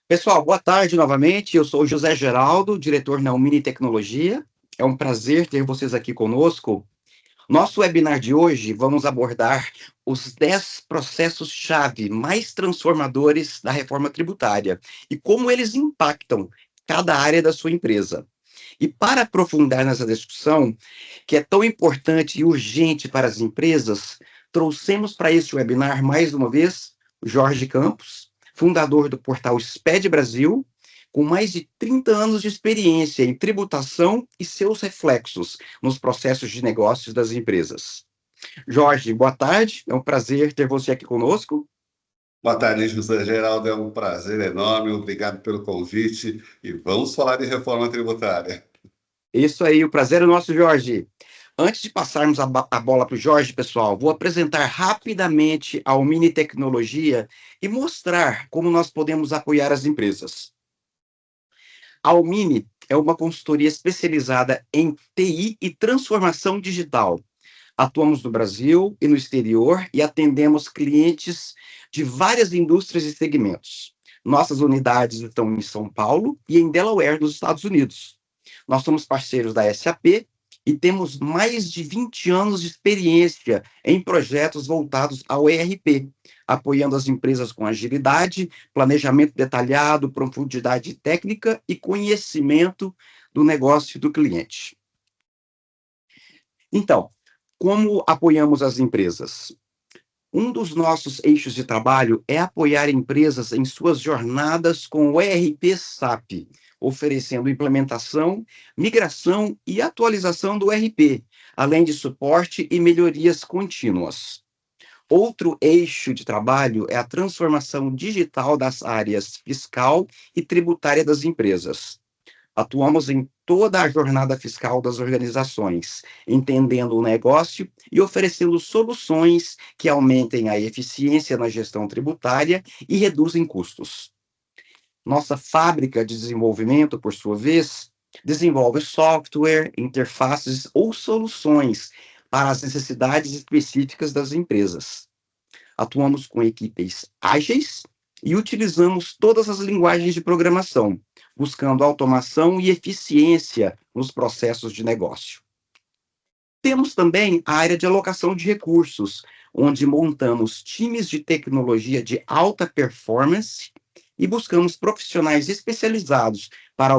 Pessoal, boa tarde novamente. Eu sou o José Geraldo, diretor na Umini Tecnologia. É um prazer ter vocês aqui conosco. Nosso webinar de hoje, vamos abordar os 10 processos-chave mais transformadores da reforma tributária e como eles impactam cada área da sua empresa. E para aprofundar nessa discussão, que é tão importante e urgente para as empresas, trouxemos para este webinar, mais uma vez, o Jorge Campos, fundador do portal SPED Brasil, com mais de 30 anos de experiência em tributação e seus reflexos nos processos de negócios das empresas. Jorge, boa tarde, é um prazer ter você aqui conosco. Boa tarde, José Geraldo. É um prazer enorme. Obrigado pelo convite. E vamos falar de reforma tributária. Isso aí, o prazer é nosso, Jorge. Antes de passarmos a bola para o Jorge, pessoal, vou apresentar rapidamente a Mini Tecnologia e mostrar como nós podemos apoiar as empresas. A Almini é uma consultoria especializada em TI e transformação digital. Atuamos no Brasil e no exterior e atendemos clientes de várias indústrias e segmentos. Nossas unidades estão em São Paulo e em Delaware, nos Estados Unidos. Nós somos parceiros da SAP e temos mais de 20 anos de experiência em projetos voltados ao ERP, apoiando as empresas com agilidade, planejamento detalhado, profundidade técnica e conhecimento do negócio do cliente. Então, como apoiamos as empresas? Um dos nossos eixos de trabalho é apoiar empresas em suas jornadas com o ERP SAP, oferecendo implementação, migração e atualização do ERP, além de suporte e melhorias contínuas. Outro eixo de trabalho é a transformação digital das áreas fiscal e tributária das empresas. Atuamos em toda a jornada fiscal das organizações, entendendo o negócio e oferecendo soluções que aumentem a eficiência na gestão tributária e reduzem custos. Nossa fábrica de desenvolvimento, por sua vez, desenvolve software, interfaces ou soluções para as necessidades específicas das empresas. Atuamos com equipes ágeis e utilizamos todas as linguagens de programação, buscando automação e eficiência nos processos de negócio. Temos também a área de alocação de recursos, onde montamos times de tecnologia de alta performance e buscamos profissionais especializados para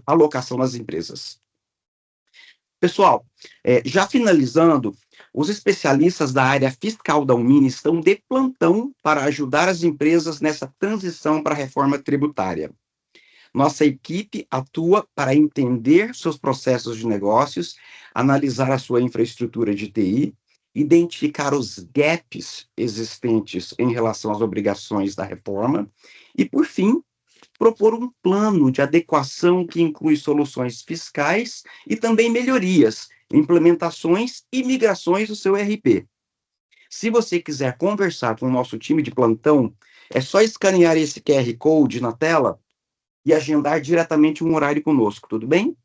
alocação nas empresas. Pessoal, já finalizando, os especialistas da área fiscal da Umini estão de plantão para ajudar as empresas nessa transição para a reforma tributária. Nossa equipe atua para entender seus processos de negócios, analisar a sua infraestrutura de TI, identificar os gaps existentes em relação às obrigações da reforma e, por fim, propor um plano de adequação que inclui soluções fiscais e também melhorias, implementações e migrações do seu RP. Se você quiser conversar com o nosso time de plantão, é só escanear esse QR Code na tela e agendar diretamente um horário conosco, tudo bem?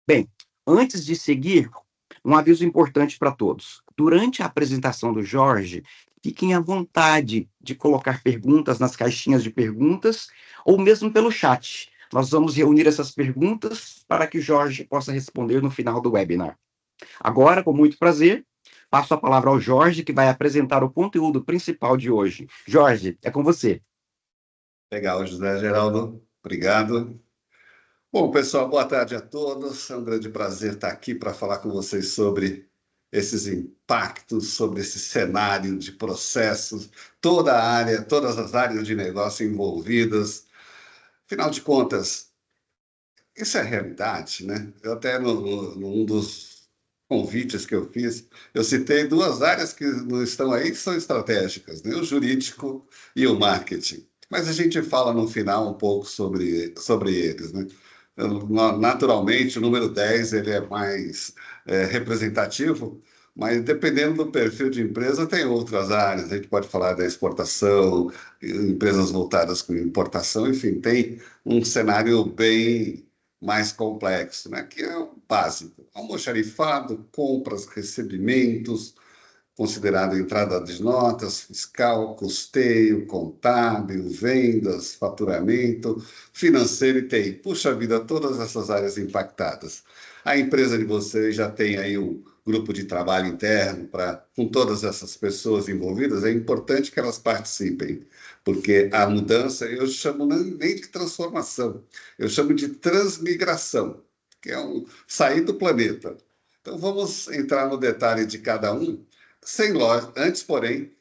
Bem, antes de seguir, um aviso importante para todos. Durante a apresentação do Jorge, fiquem à vontade de colocar perguntas nas caixinhas de perguntas ou mesmo pelo chat. Nós vamos reunir essas perguntas para que o Jorge possa responder no final do webinar. Agora, com muito prazer, passo a palavra ao Jorge, que vai apresentar o conteúdo principal de hoje. Jorge, é com você. Legal, José Geraldo. Obrigado. Bom, pessoal, boa tarde a todos. É um grande prazer estar aqui para falar com vocês sobre esses impactos, sobre esse cenário de processos, toda a área, todas as áreas de negócio envolvidas. Afinal de contas, isso é realidade, né? Eu até num dos convites que eu fiz, eu citei duas áreas que não estão aí, que são estratégicas, né? O jurídico e o marketing. Mas a gente fala no final um pouco sobre eles, né? Naturalmente, o número 10 ele é mais representativo, mas dependendo do perfil de empresa, tem outras áreas. A gente pode falar da exportação, empresas voltadas com importação, enfim, tem um cenário bem mais complexo, né? Que é o básico: almoxarifado, compras, recebimentos, considerado entrada de notas, fiscal, custeio, contábil, vendas, faturamento, financeiro e TI. Puxa vida, todas essas áreas impactadas. A empresa de vocês já tem aí um grupo de trabalho interno com todas essas pessoas envolvidas, é importante que elas participem, porque a mudança, eu chamo nem de transformação, eu chamo de transmigração, que é sair do planeta. Então, vamos entrar no detalhe de cada um, sem lógica. Antes, porém,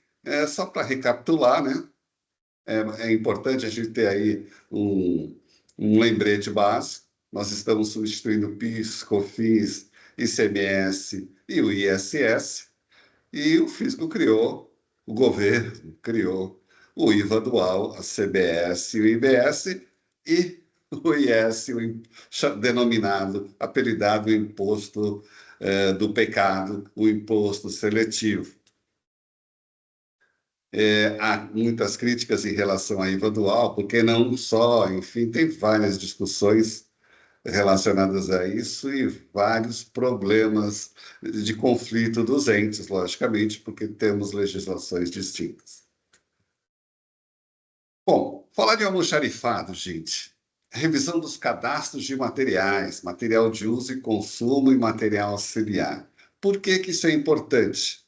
só para recapitular, né? É importante a gente ter aí um lembrete básico. Nós estamos substituindo PIS, COFINS, ICMS e o ISS, e o fisco criou, o governo criou o IVA dual, a CBS e o IBS, e o IS, denominado, apelidado imposto do pecado, o imposto seletivo. Há muitas críticas em relação à IVA dual, porque não só, enfim, tem várias discussões relacionadas a isso e vários problemas de conflito dos entes, logicamente, porque temos legislações distintas. Bom, falar de almoxarifado, gente. Revisão dos cadastros de materiais, material de uso e consumo e material auxiliar. Por que que isso é importante?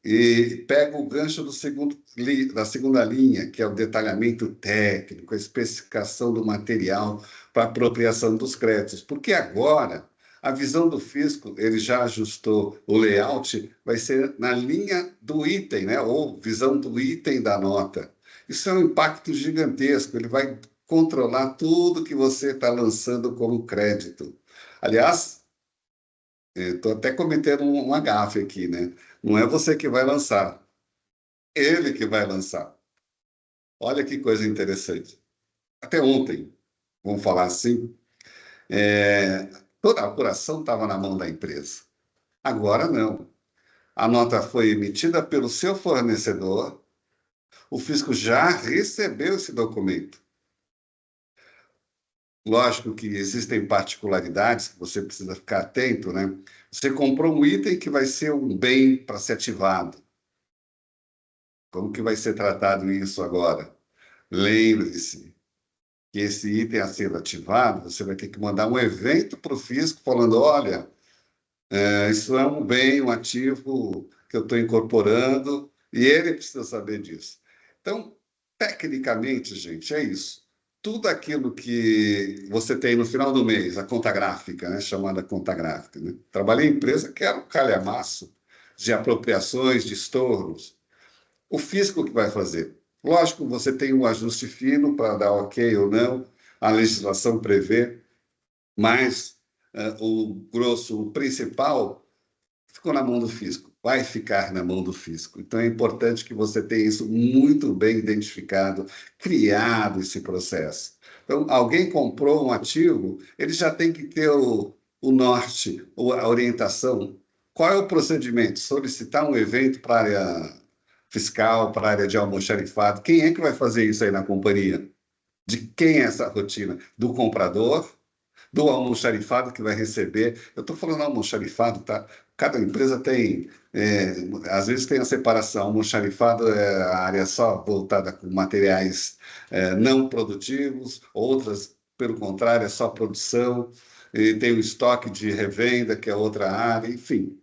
E pega o gancho da segunda linha, que é o detalhamento técnico, a especificação do material para apropriação dos créditos. Porque agora, a visão do fisco, ele já ajustou o layout, vai ser na linha do item, né? Ou visão do item da nota. Isso é um impacto gigantesco, ele vai controlar tudo que você está lançando como crédito. Aliás, estou até cometendo uma gafe aqui, né? Não é você que vai lançar, ele que vai lançar. Olha que coisa interessante. Até ontem, vamos falar assim, toda a apuração estava na mão da empresa. Agora não. A nota foi emitida pelo seu fornecedor, o fisco já recebeu esse documento. Lógico que existem particularidades que você precisa ficar atento, né? Você comprou um item que vai ser um bem para ser ativado. Como que vai ser tratado isso agora? Lembre-se que esse item a ser ativado, você vai ter que mandar um evento para o fisco falando, olha, isso é um bem, um ativo que eu estou incorporando, e ele precisa saber disso. Então, tecnicamente, gente, é isso. Tudo aquilo que você tem no final do mês, a conta gráfica, né, chamada conta gráfica. Né? Trabalhei em empresa que era um calhamaço de apropriações, de estornos. O fisco que vai fazer. Lógico, você tem um ajuste fino para dar ok ou não, a legislação prevê, mas o grosso, o principal, ficou na mão do fisco, vai ficar na mão do fisco. Então é importante que você tenha isso muito bem identificado, criado esse processo. Então, alguém comprou um ativo, ele já tem que ter o norte, a orientação. Qual é o procedimento? Solicitar um evento para a área fiscal, para a área de almoxarifado. Quem é que vai fazer isso aí na companhia? De quem é essa rotina? Do comprador? Do almoxarifado que vai receber? Eu estou falando almoxarifado, tá? Cada empresa tem, às vezes tem a separação. Almoxarifado é a área só voltada com materiais não produtivos, outras, pelo contrário, é só produção, e tem o estoque de revenda, que é outra área, enfim.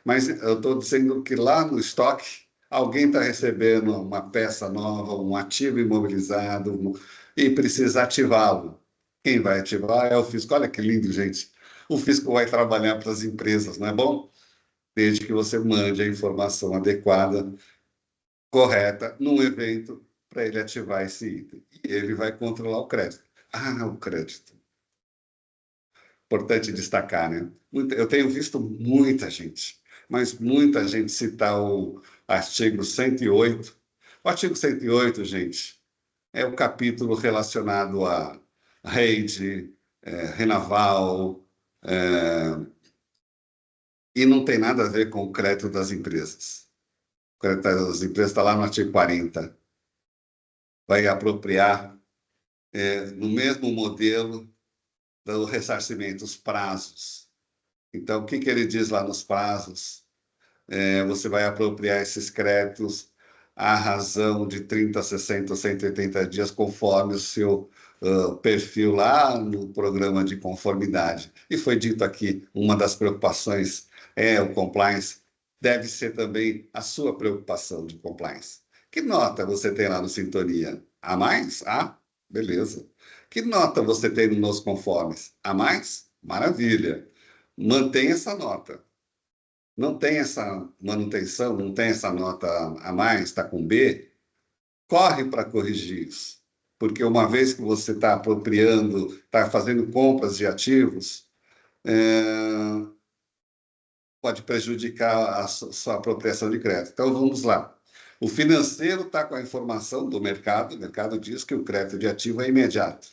Mas eu estou dizendo que lá no estoque, alguém está recebendo uma peça nova, um ativo imobilizado, e precisa ativá-lo. Quem vai ativar é o fisco. Olha que lindo, gente. O fisco vai trabalhar para as empresas, não é bom? Desde que você mande a informação adequada, correta, num evento, para ele ativar esse item. E ele vai controlar o crédito. Ah, o crédito. Importante destacar, né? Eu tenho visto muita gente, mas muita gente citar o artigo 108. O artigo 108, gente, é o capítulo relacionado a rede, Renaval, e não tem nada a ver com o crédito das empresas. O crédito das empresas está lá no artigo 40. Vai apropriar no mesmo modelo do ressarcimento, os prazos. Então, o que ele diz lá nos prazos? você vai apropriar esses créditos à razão de 30, 60, 180 dias, conforme o seu perfil lá no programa de conformidade. E foi dito aqui, uma das preocupações é o compliance, deve ser também a sua preocupação de compliance. Que nota você tem lá no Sintonia? A mais? Ah, beleza. Que nota você tem nos conformes? A mais? Maravilha. Mantenha essa nota. Não tem essa manutenção, não tem essa nota a mais, está com B, corre para corrigir isso. Porque uma vez que você está apropriando, está fazendo compras de ativos, pode prejudicar a sua apropriação de crédito. Então, vamos lá. O financeiro está com a informação do mercado, o mercado diz que o crédito de ativo é imediato.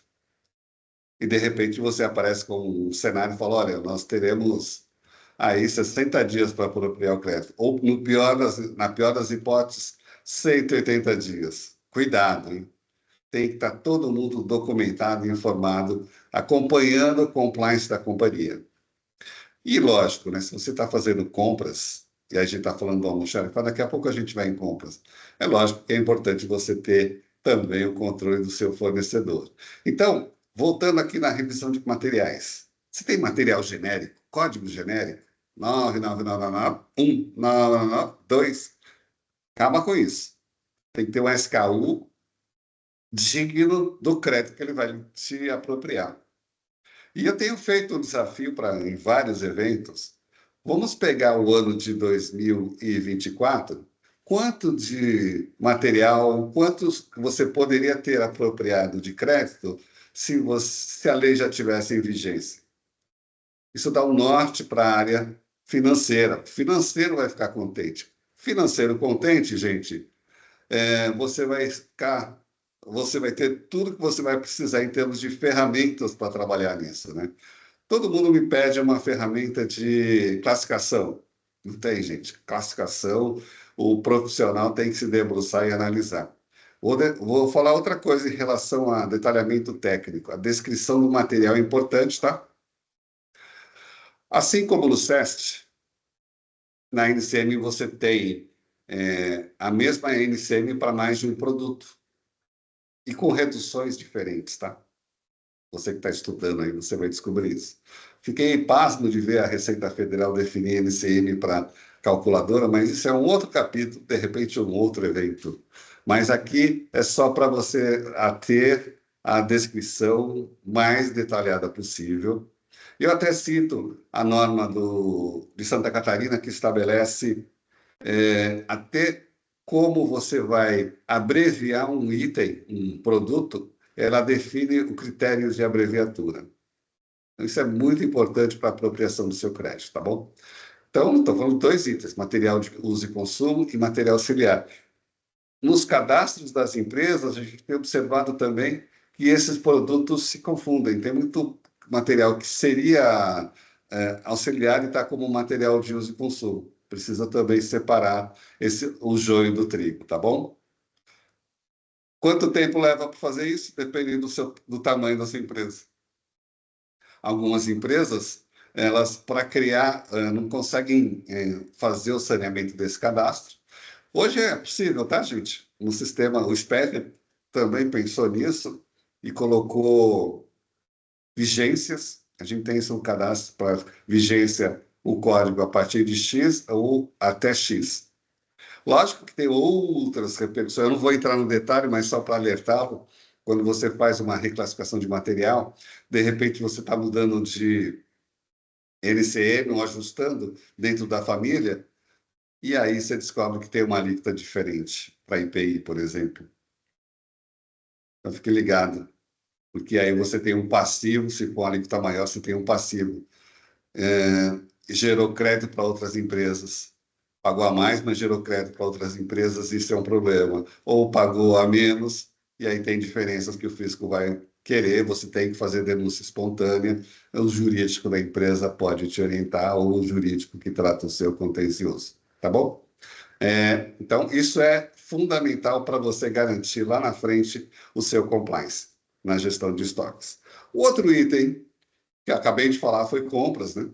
E, de repente, você aparece com um cenário e fala, olha, nós teremos aí 60 dias para apropriar o crédito. Ou, na pior das hipóteses, 180 dias. Cuidado, hein? Tem que estar todo mundo documentado e informado, acompanhando o compliance da companhia. E, lógico, né, se você está fazendo compras, e a gente está falando do almoxarifado, daqui a pouco a gente vai em compras. É lógico que é importante você ter também o controle do seu fornecedor. Então, voltando aqui na revisão de materiais. Você tem material genérico, código genérico? 99991, 99992. Acaba com isso. Tem que ter um SKU digno do crédito que ele vai te apropriar. E eu tenho feito um desafio em vários eventos. Vamos pegar o ano de 2024. Quanto de material, quantos você poderia ter apropriado de crédito se a lei já tivesse em vigência? Isso dá um norte para a área financeira. O financeiro vai ficar contente. Financeiro contente, gente, você vai ter tudo que você vai precisar em termos de ferramentas para trabalhar nisso, né? Todo mundo me pede uma ferramenta de classificação. Não tem, gente. Classificação, o profissional tem que se debruçar e analisar. Vou falar outra coisa em relação a detalhamento técnico. A descrição do material é importante, tá? Assim como no SEST, na NCM você tem a mesma NCM para mais de um produto. E com reduções diferentes, tá? Você que está estudando aí, você vai descobrir isso. Fiquei pasmo de ver a Receita Federal definir NCM para calculadora, mas isso é um outro capítulo, de repente um outro evento. Mas aqui é só para você ter a descrição mais detalhada possível. Eu até cito a norma de Santa Catarina, que estabelece até como você vai abreviar um item, um produto, ela define o critério de abreviatura. Então, isso é muito importante para a apropriação do seu crédito, tá bom? Então, estou falando de dois itens, material de uso e consumo e material auxiliar. Nos cadastros das empresas, a gente tem observado também que esses produtos se confundem. Tem muito material que seria auxiliar e está como material de uso e consumo. Precisa também separar o joio do trigo, tá bom? Quanto tempo leva para fazer isso? Dependendo do tamanho da sua empresa. Algumas empresas, elas, para criar, não conseguem fazer o saneamento desse cadastro. Hoje é possível, tá, gente? No sistema, o SPED também pensou nisso e colocou vigências. A gente tem isso no cadastro para vigência, o código a partir de X ou até X. Lógico que tem outras repercussões, eu não vou entrar no detalhe, mas só para alertá-lo, quando você faz uma reclassificação de material, de repente você está mudando de NCM ou ajustando dentro da família, e aí você descobre que tem uma alíquota diferente para IPI, por exemplo. Então fique ligado, porque aí você tem um passivo, se for uma alíquota maior, você tem um passivo. Gerou crédito para outras empresas. Pagou a mais, mas gerou crédito para outras empresas, isso é um problema. Ou pagou a menos, e aí tem diferenças que o fisco vai querer, você tem que fazer denúncia espontânea, o jurídico da empresa pode te orientar, ou o jurídico que trata o seu contencioso, tá bom? Então, isso é fundamental para você garantir lá na frente o seu compliance na gestão de estoques. O outro item que eu acabei de falar foi compras, né?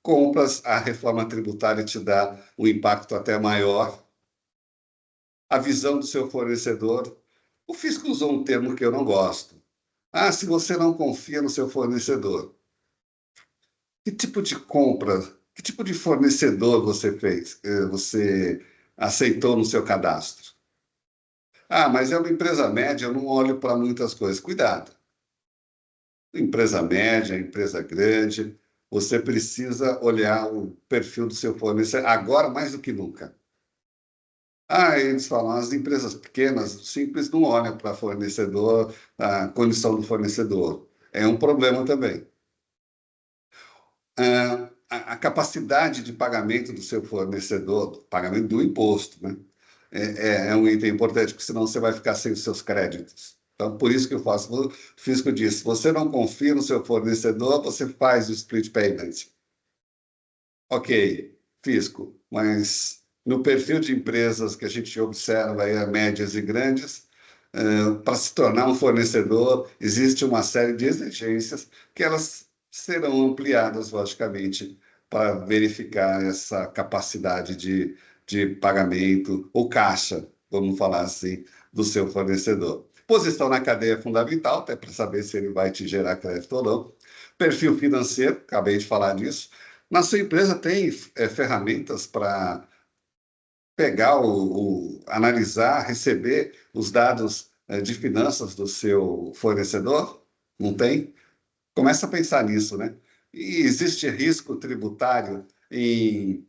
Compras, a reforma tributária te dá um impacto até maior. A visão do seu fornecedor. O fisco usou um termo que eu não gosto. Ah, se você não confia no seu fornecedor. Que tipo de compra, que tipo de fornecedor você fez? Você aceitou no seu cadastro? Ah, mas é uma empresa média, eu não olho para muitas coisas. Cuidado. Empresa média, empresa grande, você precisa olhar o perfil do seu fornecedor, agora mais do que nunca. Ah, eles falam, as empresas pequenas, simples, não olham para fornecedor, a condição do fornecedor. É um problema também. A capacidade de pagamento do seu fornecedor, pagamento do imposto, né? É um item importante, porque senão você vai ficar sem os seus créditos. Então, por isso que eu faço. O fisco diz: se você não confia no seu fornecedor, você faz o split payment. Ok, fisco, mas no perfil de empresas que a gente observa aí, médias e grandes, para se tornar um fornecedor, existe uma série de exigências que elas serão ampliadas, logicamente, para verificar essa capacidade de pagamento, ou caixa, vamos falar assim, do seu fornecedor. Posição na cadeia é fundamental, até para saber se ele vai te gerar crédito ou não. Perfil financeiro, acabei de falar disso. Na sua empresa tem ferramentas para pegar analisar, receber os dados de finanças do seu fornecedor? Não tem? Começa a pensar nisso, né? E existe risco tributário em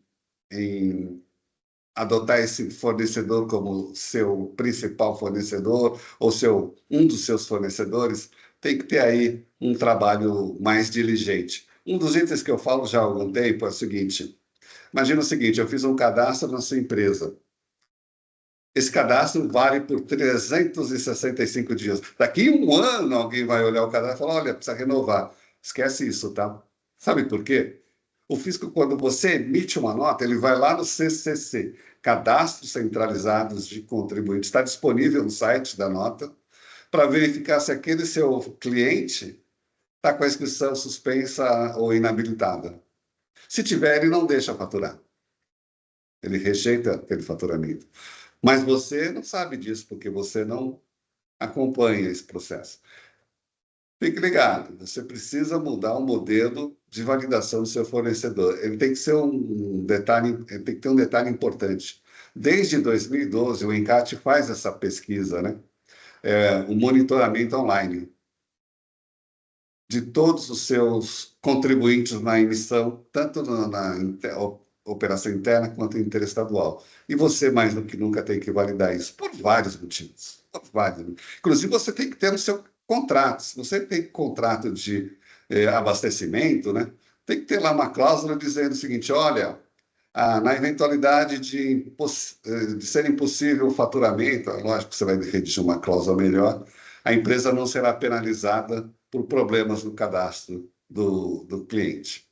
adotar esse fornecedor como seu principal fornecedor ou um dos seus fornecedores? Tem que ter aí um trabalho mais diligente. Um dos itens que eu falo já há algum tempo é o seguinte: imagina o seguinte, eu fiz um cadastro na sua empresa. Esse cadastro vale por 365 dias. Daqui a um ano, alguém vai olhar o cadastro e falar: olha, precisa renovar. Esquece isso, tá? Sabe por quê? O fisco, quando você emite uma nota, ele vai lá no CCC, Cadastros Centralizados de Contribuintes. Está disponível no site da nota para verificar se aquele seu cliente está com a inscrição suspensa ou inabilitada. Se tiver, ele não deixa faturar. Ele rejeita aquele faturamento. Mas você não sabe disso, porque você não acompanha esse processo. Fique ligado, você precisa mudar o modelo de validação do seu fornecedor. Ele tem que ser um detalhe, ele tem que ter um detalhe importante. Desde 2012, o ENCAT faz essa pesquisa, né? O monitoramento online de todos os seus contribuintes na emissão, tanto na operação interna quanto interestadual. E você, mais do que nunca, tem que validar isso por vários motivos. Por vários. Inclusive, você tem que ter no seu contrato. Se você tem contrato de abastecimento, né, tem que ter lá uma cláusula dizendo o seguinte: olha, na eventualidade de ser impossível o faturamento, lógico que você vai redigir uma cláusula melhor, a empresa não será penalizada por problemas no cadastro do cliente.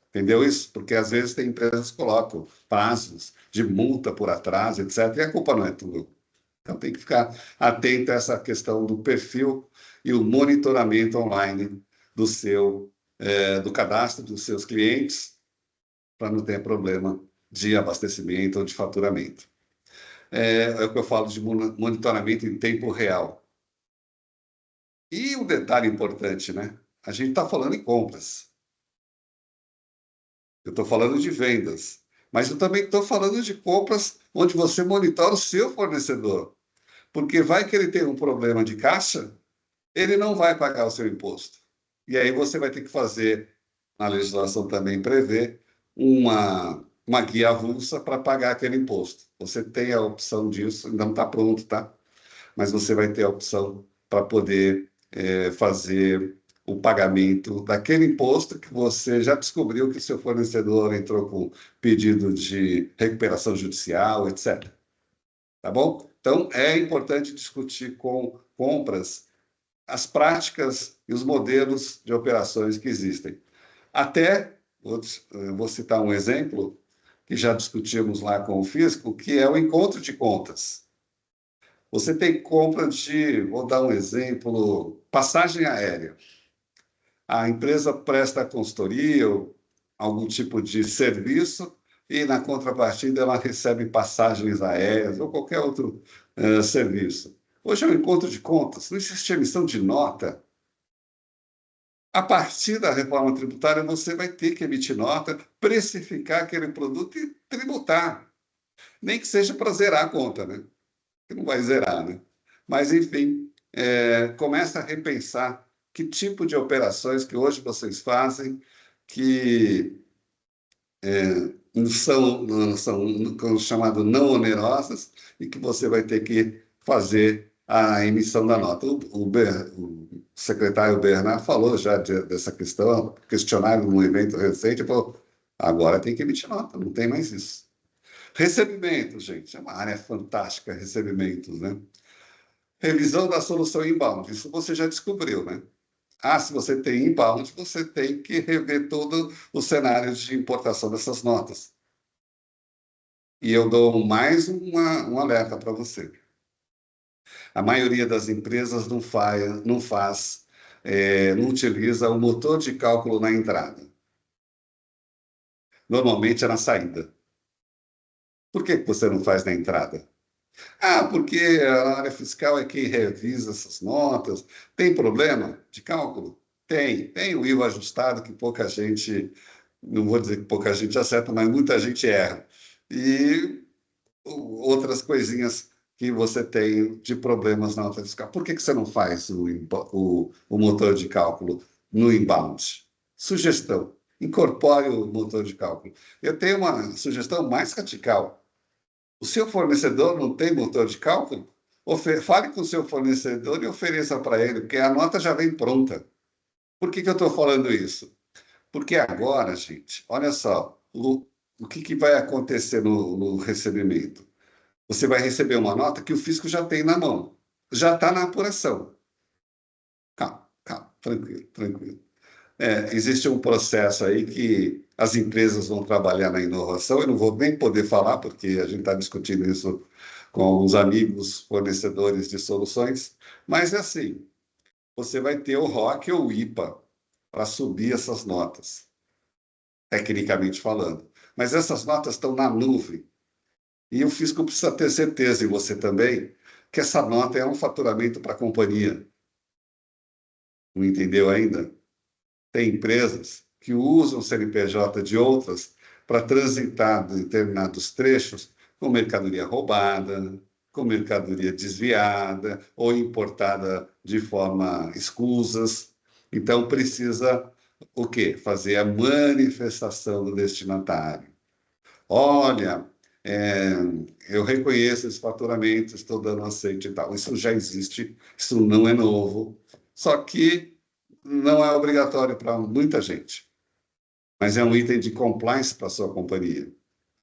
Entendeu isso? Porque às vezes tem empresas que colocam prazos de multa por atraso, etc., e a culpa não é tua. Então tem que ficar atento a essa questão do perfil e o monitoramento online do cadastro dos seus clientes, para não ter problema de abastecimento ou de faturamento. É o que eu falo de monitoramento em tempo real. E um detalhe importante, né? A gente está falando em compras. Eu estou falando de vendas. Mas eu também estou falando de compras onde você monitora o seu fornecedor. Porque vai que ele tem um problema de caixa, ele não vai pagar o seu imposto. E aí você vai ter que fazer, a legislação também prevê, uma guia avulsa para pagar aquele imposto. Você tem a opção disso, ainda não está pronto, tá? Mas você vai ter a opção para poder fazer o pagamento daquele imposto que você já descobriu que o seu fornecedor entrou com pedido de recuperação judicial, etc. Tá bom? Então, é importante discutir com compras as práticas e os modelos de operações que existem. Até, vou citar um exemplo que já discutimos lá com o fisco, que é o encontro de contas. Você tem compra vou dar um exemplo, passagem aérea. A empresa presta consultoria, algum tipo de serviço e, na contrapartida, ela recebe passagens aéreas ou qualquer outro serviço. Hoje é um encontro de contas, não existe emissão de nota. A partir da reforma tributária, você vai ter que emitir nota, precificar aquele produto e tributar. Nem que seja para zerar a conta, né? Que não vai zerar, né? Mas, enfim, começa a repensar que tipo de operações que hoje vocês fazem que não são chamado não onerosas e que você vai ter que fazer a emissão da nota. O secretário Bernard falou já dessa questão, questionário num evento recente, falou, agora tem que emitir nota, não tem mais isso. Recebimentos, gente, é uma área fantástica, recebimentos, né? Revisão da solução inbound, isso você já descobriu, né? Se você tem inbound, você tem que rever todo o cenário de importação dessas notas. E eu dou mais um alerta para você. A maioria das empresas não utiliza o motor de cálculo na entrada. Normalmente é na saída. Por que você não faz na entrada? Porque a área fiscal é quem revisa essas notas. Tem problema de cálculo? Tem. Tem o IVA ajustado que pouca gente, não vou dizer que pouca gente acerta, mas muita gente erra. E outras coisinhas que você tem de problemas na nota fiscal. Por que você não faz o motor de cálculo no inbound? Sugestão: incorpore o motor de cálculo. Eu tenho uma sugestão mais radical. O seu fornecedor não tem motor de cálculo? Fale com o seu fornecedor e ofereça para ele, porque a nota já vem pronta. Por que eu estou falando isso? Porque agora, gente, olha só, o que vai acontecer no recebimento? Você vai receber uma nota que o fisco já tem na mão, já está na apuração. Calma, calma, tranquilo, tranquilo. Existe um processo aí que as empresas vão trabalhar na inovação, eu não vou nem poder falar, porque a gente está discutindo isso com os amigos fornecedores de soluções, mas é assim, você vai ter o ROC ou o IPA para subir essas notas, tecnicamente falando. Mas essas notas estão na nuvem. E o fisco precisa ter certeza, e você também, que essa nota é um faturamento para a companhia. Não entendeu ainda? Tem empresas que usam o CNPJ de outras para transitar determinados trechos com mercadoria roubada, com mercadoria desviada ou importada de forma escusas. Então, precisa o quê? Fazer a manifestação do destinatário. Olha, é, eu reconheço esse faturamento, estou dando aceite e tal. Isso já existe, isso não é novo, só que não é obrigatório para muita gente, mas é um item de compliance para a sua companhia.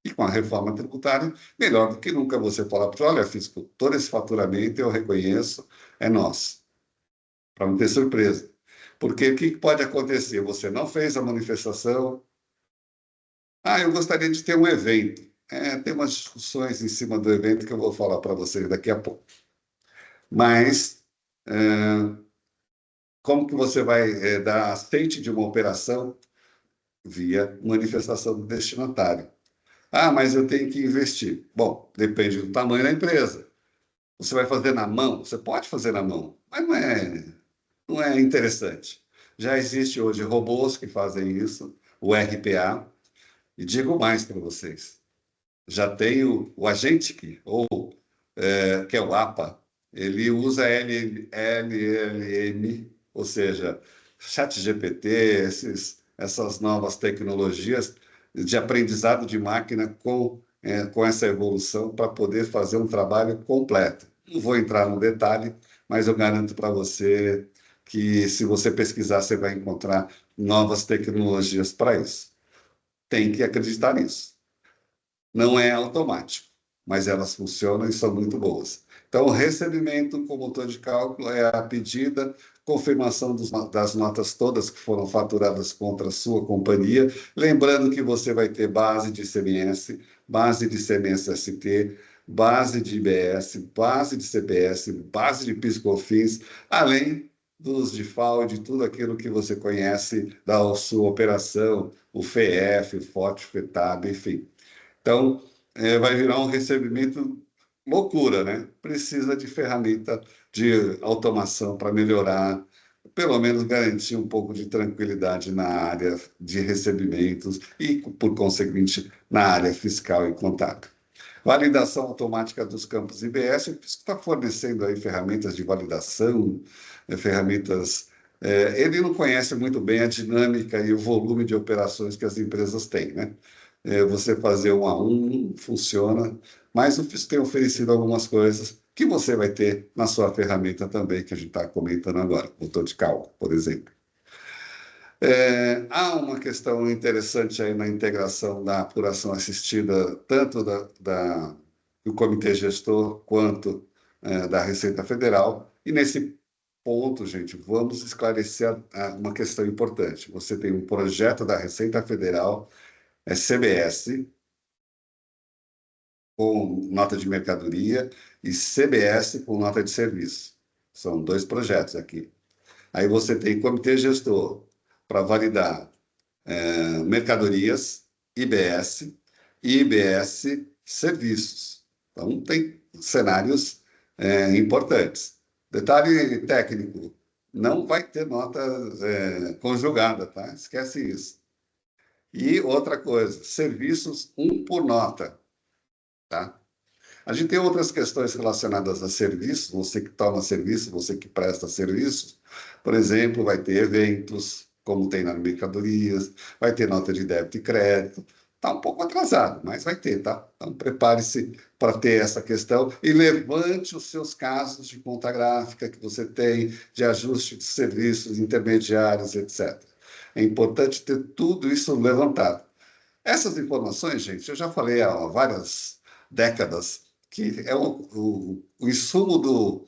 E com a reforma tributária, melhor do que nunca você falar para olha, fisco, todo esse faturamento eu reconheço, é nosso, para não ter surpresa. Porque o que pode acontecer? Você não fez a manifestação, eu gostaria de ter um evento. Tem umas discussões em cima do evento que eu vou falar para vocês daqui a pouco. Mas, como que você vai dar aceite de uma operação via manifestação do destinatário? Mas eu tenho que investir. Bom, depende do tamanho da empresa. Você vai fazer na mão? Você pode fazer na mão, mas não é interessante. Já existe hoje robôs que fazem isso, o RPA, e digo mais para vocês. Já tem o Agentic, que é o APA, ele usa LLM, ou seja, ChatGPT, essas novas tecnologias de aprendizado de máquina com essa evolução para poder fazer um trabalho completo. Não vou entrar no detalhe, mas eu garanto para você que, se você pesquisar, você vai encontrar novas tecnologias para isso. Tem que acreditar nisso. Não é automático, mas elas funcionam e são muito boas. Então, o recebimento com motor de cálculo é a pedida, confirmação das notas todas que foram faturadas contra a sua companhia, lembrando que você vai ter base de ICMS, base de CMS-ST, base de IBS, base de CBS, base de PIS/COFINS, além dos default, tudo aquilo que você conhece da sua operação, o FEF, o FOT, o FETAB, enfim. Então, vai virar um recebimento loucura, né? Precisa de ferramenta de automação para melhorar, pelo menos garantir um pouco de tranquilidade na área de recebimentos e, por conseguinte, na área fiscal e contábil. Validação automática dos campos IBS, está fornecendo aí ferramentas de validação, ferramentas. Ele não conhece muito bem a dinâmica e o volume de operações que as empresas têm, né? Você fazer um a um funciona, mas o FIS tem oferecido algumas coisas que você vai ter na sua ferramenta também, que a gente está comentando agora, motor de cálculo, por exemplo. Há uma questão interessante aí na integração da apuração assistida, tanto do Comitê Gestor quanto da Receita Federal. E nesse ponto, gente, vamos esclarecer uma questão importante. Você tem um projeto da Receita Federal, CBS, com nota de mercadoria, e CBS com nota de serviço. São dois projetos aqui. Aí você tem Comitê Gestor para validar mercadorias, IBS e IBS serviços. Então, tem cenários importantes. Detalhe técnico, não vai ter nota conjugada, tá? Esquece isso. E outra coisa, serviços, um por nota, tá? A gente tem outras questões relacionadas a serviços, você que toma serviço, você que presta serviços. Por exemplo, vai ter eventos, como tem nas mercadorias, vai ter nota de débito e crédito. Está um pouco atrasado, mas vai ter, tá? Então, prepare-se para ter essa questão e levante os seus casos de conta gráfica que você tem, de ajuste de serviços intermediários, etc. É importante ter tudo isso levantado. Essas informações, gente, eu já falei há várias décadas, que é o insumo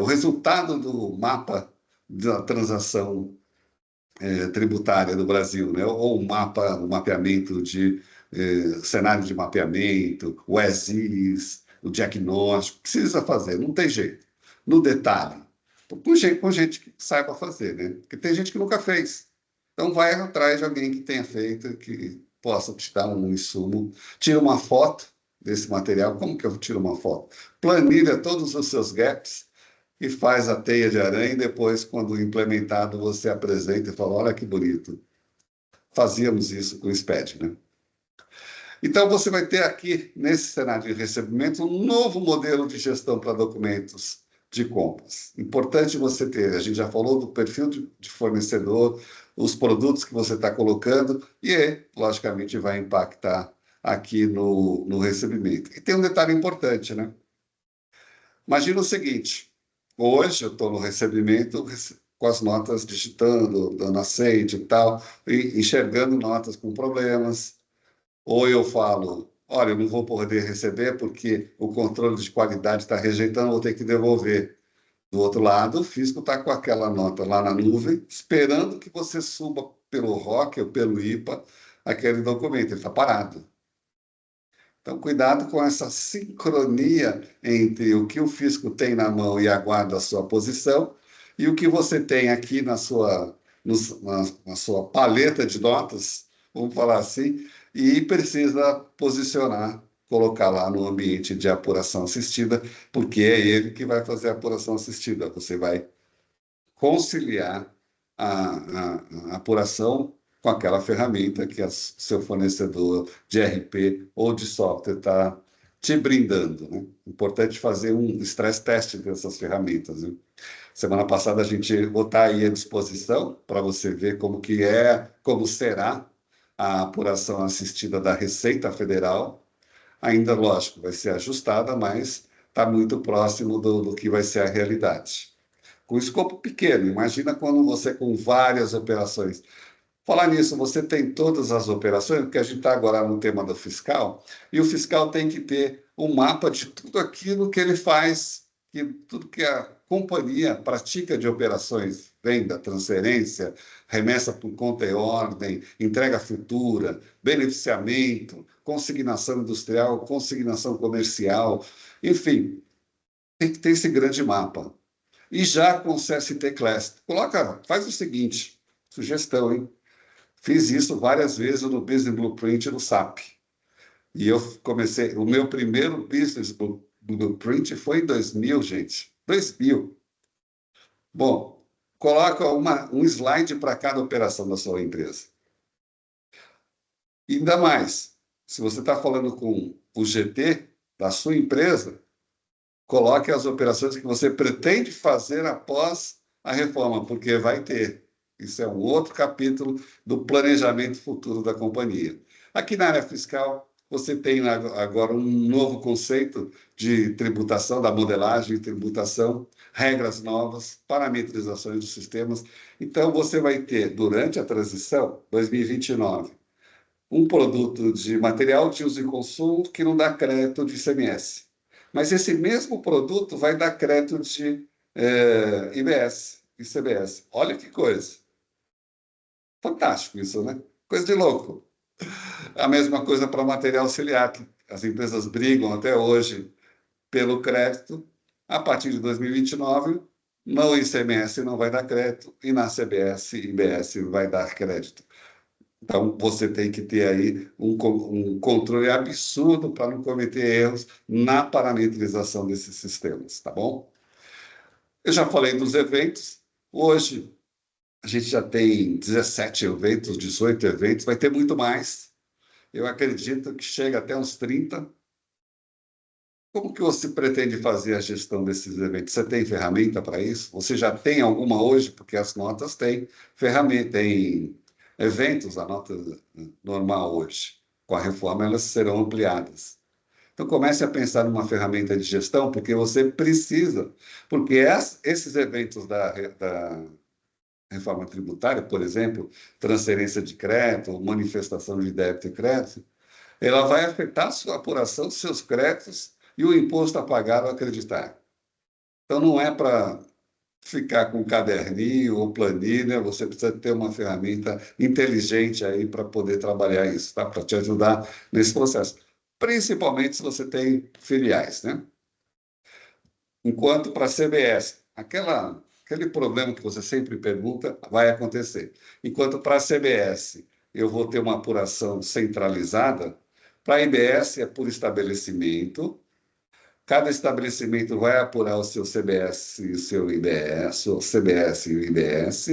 o resultado do mapa da transação tributária do Brasil, né? Ou o mapeamento de cenário de mapeamento, o ESIS, o diagnóstico, precisa fazer, não tem jeito. No detalhe, com gente que saiba fazer, né? Porque tem gente que nunca fez. Então vai atrás de alguém que tenha feito, que possa te dar um insumo, tira uma foto desse material. Como que eu tiro uma foto? Planilha todos os seus gaps e faz a teia de aranha e depois, quando implementado, você apresenta e fala, olha que bonito. Fazíamos isso com o SPED, né? Então, você vai ter aqui, nesse cenário de recebimento, um novo modelo de gestão para documentos de compras. Importante você ter, a gente já falou do perfil de fornecedor, os produtos que você está colocando, e, logicamente, vai impactar aqui no recebimento. E tem um detalhe importante, né? Imagina o seguinte, hoje eu estou no recebimento com as notas digitando, dando aceite e tal, e enxergando notas com problemas, ou eu falo, olha, eu não vou poder receber porque o controle de qualidade está rejeitando, vou ter que devolver. Do outro lado, o fisco está com aquela nota lá na nuvem, esperando que você suba pelo ROC ou pelo IPA aquele documento, ele está parado. Então, cuidado com essa sincronia entre o que o fisco tem na mão e aguarda a sua posição e o que você tem aqui na na sua paleta de notas, vamos falar assim, e precisa posicionar, colocar lá no ambiente de apuração assistida, porque é ele que vai fazer a apuração assistida. Você vai conciliar a apuração com aquela ferramenta que seu fornecedor de RP ou de software está te brindando, né? Importante fazer um stress test dessas ferramentas, né? Semana passada a gente botar aí à disposição para você ver como que é, como será a apuração assistida da Receita Federal. Ainda, lógico, vai ser ajustada, mas está muito próximo do que vai ser a realidade. Com escopo pequeno, imagina quando você com várias operações. Falar nisso, você tem todas as operações, porque a gente está agora no tema do fiscal, e o fiscal tem que ter um mapa de tudo aquilo que ele faz, tudo que a companhia pratica de operações, venda, transferência, remessa por conta e ordem, entrega futura, beneficiamento, consignação industrial, consignação comercial, enfim, tem que ter esse grande mapa. E já com o CST Class, faz o seguinte, sugestão, hein? Fiz isso várias vezes no Business Blueprint do SAP. E eu comecei, o meu primeiro Business Blueprint foi em 2000, gente. 2000. Bom, coloca um slide para cada operação da sua empresa. E ainda mais, se você está falando com o GT da sua empresa, coloque as operações que você pretende fazer após a reforma, porque vai ter. Isso é um outro capítulo do planejamento futuro da companhia. Aqui na área fiscal, você tem agora um novo conceito de tributação, da modelagem de tributação, regras novas, parametrizações dos sistemas. Então, você vai ter, durante a transição, 2029, um produto de material de uso e consumo que não dá crédito de ICMS. Mas esse mesmo produto vai dar crédito de IBS, ICBS. Olha que coisa. Fantástico isso, né? Coisa de louco. A mesma coisa para material auxiliar, que as empresas brigam até hoje pelo crédito. A partir de 2029, no ICMS não vai dar crédito e na CBS e IBS vai dar crédito. Então, você tem que ter aí um controle absurdo para não cometer erros na parametrização desses sistemas, tá bom? Eu já falei dos eventos. Hoje, a gente já tem 17 eventos, 18 eventos, vai ter muito mais. Eu acredito que chega até uns 30. Como que você pretende fazer a gestão desses eventos? Você tem ferramenta para isso? Você já tem alguma hoje? Porque as notas têm ferramenta, tem eventos, a nota normal hoje. Com a reforma, elas serão ampliadas. Então, comece a pensar numa ferramenta de gestão, porque você precisa, porque esses eventos da reforma tributária, por exemplo, transferência de crédito, manifestação de débito e crédito, ela vai afetar a sua apuração dos seus créditos e o imposto a pagar ou acreditar. Então, não é para ficar com caderninho ou planilha, você precisa ter uma ferramenta inteligente aí para poder trabalhar isso, tá? Para te ajudar nesse processo. Principalmente se você tem filiais, né? Enquanto para a CBS, aquele problema que você sempre pergunta vai acontecer. Enquanto para a CBS eu vou ter uma apuração centralizada, para a IBS é por estabelecimento, cada estabelecimento vai apurar o seu CBS e o seu IBS, o CBS e o IBS,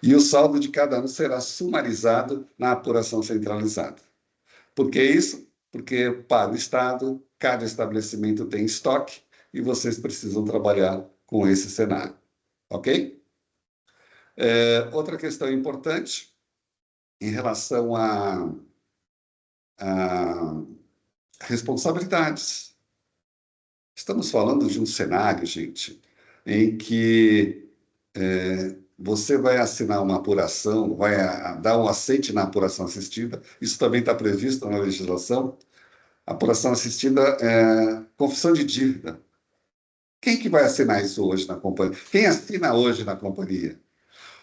e o saldo de cada um será sumarizado na apuração centralizada. Por que isso? Porque para o Estado, cada estabelecimento tem estoque e vocês precisam trabalhar com esse cenário. Ok? Outra questão importante em relação a responsabilidades. Estamos falando de um cenário, gente, em que você vai assinar uma apuração, vai dar um aceite na apuração assistida, isso também está previsto na legislação. Apuração assistida é confissão de dívida. Quem que vai assinar isso hoje na companhia? Quem assina hoje na companhia?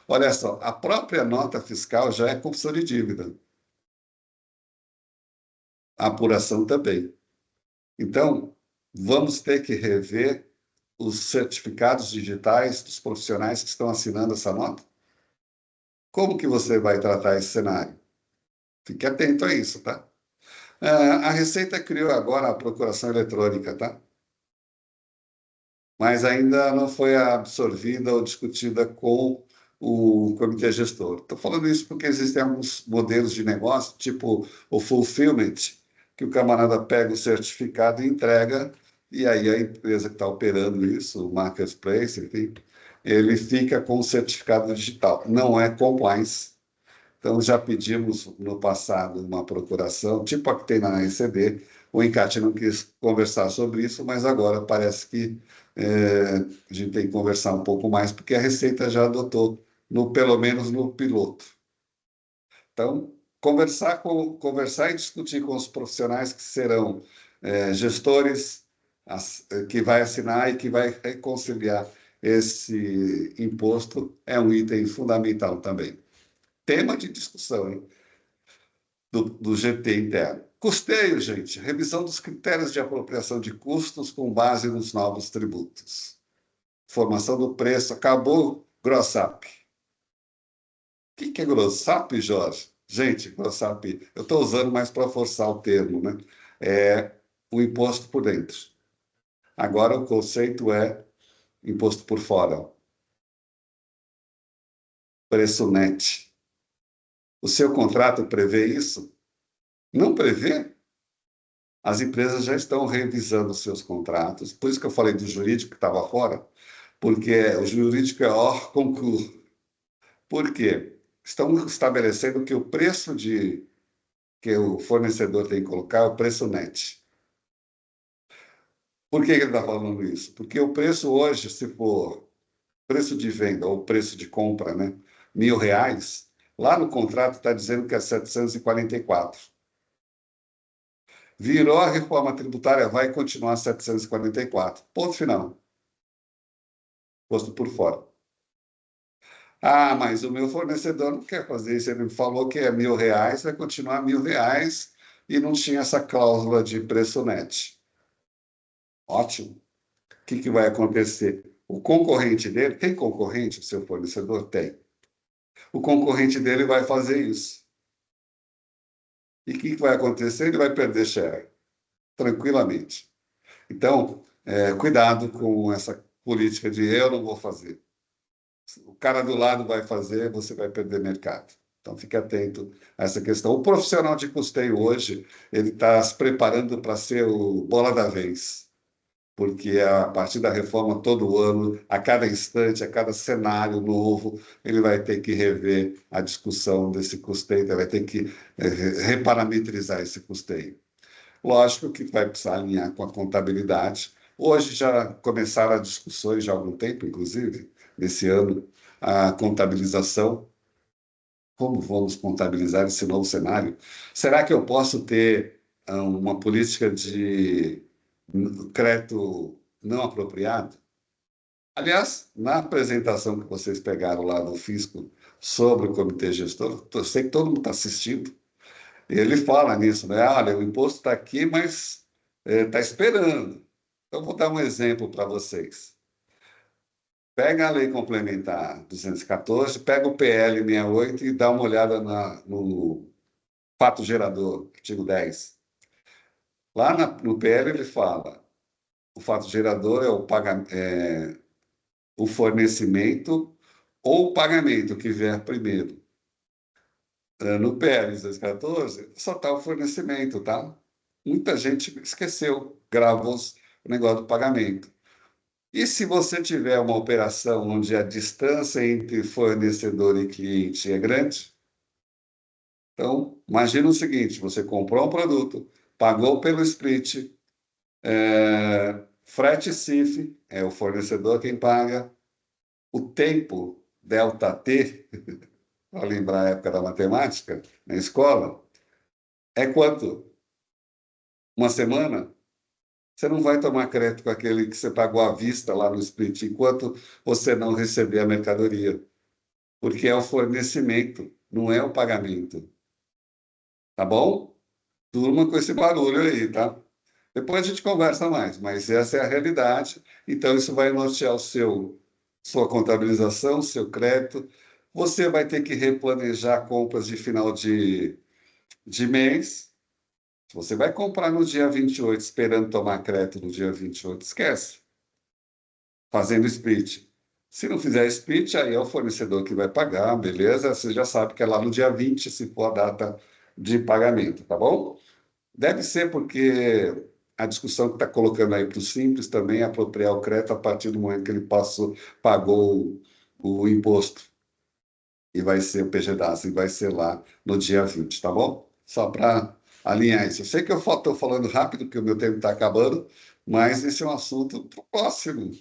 Olha só, a própria nota fiscal já é confissão de dívida. A apuração também. Então, vamos ter que rever os certificados digitais dos profissionais que estão assinando essa nota? Como que você vai tratar esse cenário? Fique atento a isso, tá? A Receita criou agora a procuração eletrônica, tá? Mas ainda não foi absorvida ou discutida com o comitê gestor. Estou falando isso porque existem alguns modelos de negócio, tipo o fulfillment, que o camarada pega o certificado e entrega, e aí a empresa que está operando isso, o marketplace, enfim, ele fica com o certificado digital. Não é compliance. Então, já pedimos no passado uma procuração, tipo a que tem na ECD, o encate não quis conversar sobre isso, mas agora parece que a gente tem que conversar um pouco mais, porque a Receita já adotou, pelo menos no piloto. Então, conversar e discutir com os profissionais que serão gestores, que vai assinar e que vai reconciliar esse imposto, é um item fundamental também. Tema de discussão, hein? Do GT interno. Custeio, gente, revisão dos critérios de apropriação de custos com base nos novos tributos. formação do preço, acabou GrossUp. O que é GrossUp, Jorge? Gente, GrossUp, eu estou usando mais para forçar o termo, né? É o imposto por dentro. Agora o conceito é imposto por fora, preço net. O seu contrato prevê isso? Não prevê? As empresas já estão revisando os seus contratos, por isso que eu falei do jurídico que estava fora, porque o jurídico é hors concours. Por quê? Estão estabelecendo que o preço que o fornecedor tem que colocar é o preço net. Por que ele está falando isso? Porque o preço hoje, se for preço de venda ou preço de compra, né, R$ 1.000, lá no contrato está dizendo que é 744. Virou a reforma tributária, vai continuar 744. Ponto final. Posto por fora. Ah, mas o meu fornecedor não quer fazer isso. Ele me falou que é R$ 1.000, vai continuar R$ 1.000 e não tinha essa cláusula de preço net. Ótimo. O que vai acontecer? O concorrente dele, tem concorrente, o seu fornecedor? Tem. O concorrente dele vai fazer isso. E o que vai acontecer? Ele vai perder share, tranquilamente. Então, cuidado com essa política de eu não vou fazer. O cara do lado vai fazer, você vai perder mercado. Então, fique atento a essa questão. O profissional de custeio hoje, ele está se preparando para ser o bola da vez, porque a partir da reforma, todo ano, a cada instante, a cada cenário novo, ele vai ter que rever a discussão desse custeio, vai ter que reparametrizar esse custeio. Lógico que vai precisar alinhar com a contabilidade. Hoje já começaram as discussões, já há algum tempo, inclusive, nesse ano, a contabilização. Como vamos contabilizar esse novo cenário? Será que eu posso ter uma política de crédito não apropriado? Aliás, na apresentação que vocês pegaram lá do Fisco sobre o comitê gestor, eu sei que todo mundo está assistindo, e ele fala nisso, né? Olha, o imposto está aqui, mas está esperando. Então, vou dar um exemplo para vocês. Pega a Lei Complementar 214, pega o PL 68 e dá uma olhada no fato gerador, artigo 10. Lá no PL ele fala, o fato gerador é o fornecimento ou o pagamento que vier primeiro. No PL 214, só está o fornecimento, tá? Muita gente esqueceu, gravou o negócio do pagamento. E se você tiver uma operação onde a distância entre fornecedor e cliente é grande, então imagina o seguinte: você comprou um produto, pagou pelo split, frete CIF, é o fornecedor quem paga, o tempo delta T, para lembrar a época da matemática, na escola, é quanto? Uma semana? Você não vai tomar crédito com aquele que você pagou à vista lá no split, enquanto você não receber a mercadoria. Porque é o fornecimento, não é o pagamento. Tá bom? Durma com esse barulho aí, tá? Depois a gente conversa mais, mas essa é a realidade. Então, isso vai nortear sua contabilização, seu crédito. Você vai ter que replanejar compras de final de mês. Se você vai comprar no dia 28, esperando tomar crédito no dia 28, esquece. Fazendo split. Se não fizer split, aí é o fornecedor que vai pagar, beleza? Você já sabe que é lá no dia 20, se for a data de pagamento, tá bom? Deve ser porque a discussão que está colocando aí para o Simples também é apropriar o crédito a partir do momento que ele pagou o imposto. E vai ser o PGDAS, e vai ser lá no dia 20, tá bom? Só para alinhar isso. Eu sei que eu estou falando rápido, porque o meu tempo está acabando, mas esse é um assunto para o próximo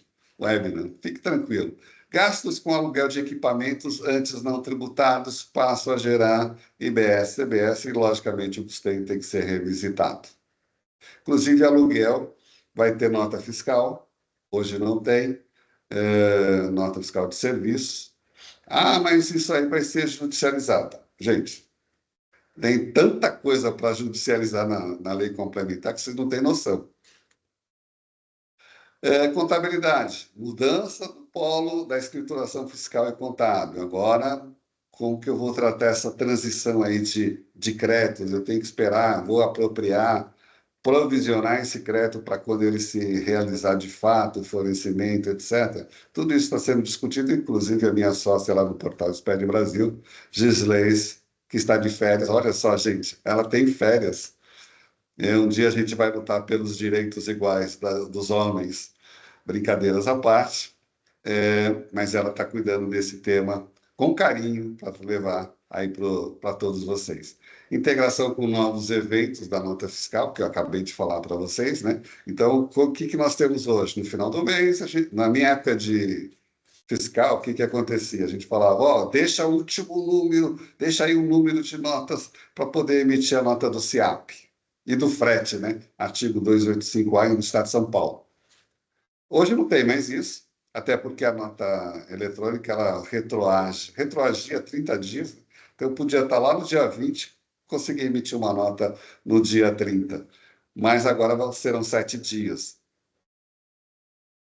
webinar. Fique tranquilo. Gastos com aluguel de equipamentos antes não tributados passam a gerar IBS, CBS e, logicamente, o custeio tem que ser revisitado. Inclusive, aluguel vai ter nota fiscal, hoje não tem, nota fiscal de serviços. Ah, mas isso aí vai ser judicializado. Gente, tem tanta coisa para judicializar na lei complementar que vocês não têm noção. Contabilidade, mudança do polo da escrituração fiscal e contábil. Agora, como que eu vou tratar essa transição aí de créditos? Eu tenho que esperar, vou apropriar, provisionar esse crédito para quando ele se realizar de fato, o fornecimento, etc. Tudo isso está sendo discutido, inclusive a minha sócia lá no portal Exped Brasil, Gisleis, que está de férias. Olha só, gente, ela tem férias. Um dia a gente vai lutar pelos direitos iguais dos homens. Brincadeiras à parte, mas ela está cuidando desse tema com carinho para levar aí para todos vocês. Integração com novos eventos da nota fiscal, que eu acabei de falar para vocês, né? Então, o que nós temos hoje? No final do mês, na minha época de fiscal, o que acontecia? A gente falava, ó, deixa o último número, deixa aí um número de notas para poder emitir a nota do SIAP e do frete, né? Artigo 285A do Estado de São Paulo. Hoje não tem mais isso, até porque a nota eletrônica ela retroagia 30 dias. Então, eu podia estar lá no dia 20, conseguir emitir uma nota no dia 30. Mas agora serão 7 dias.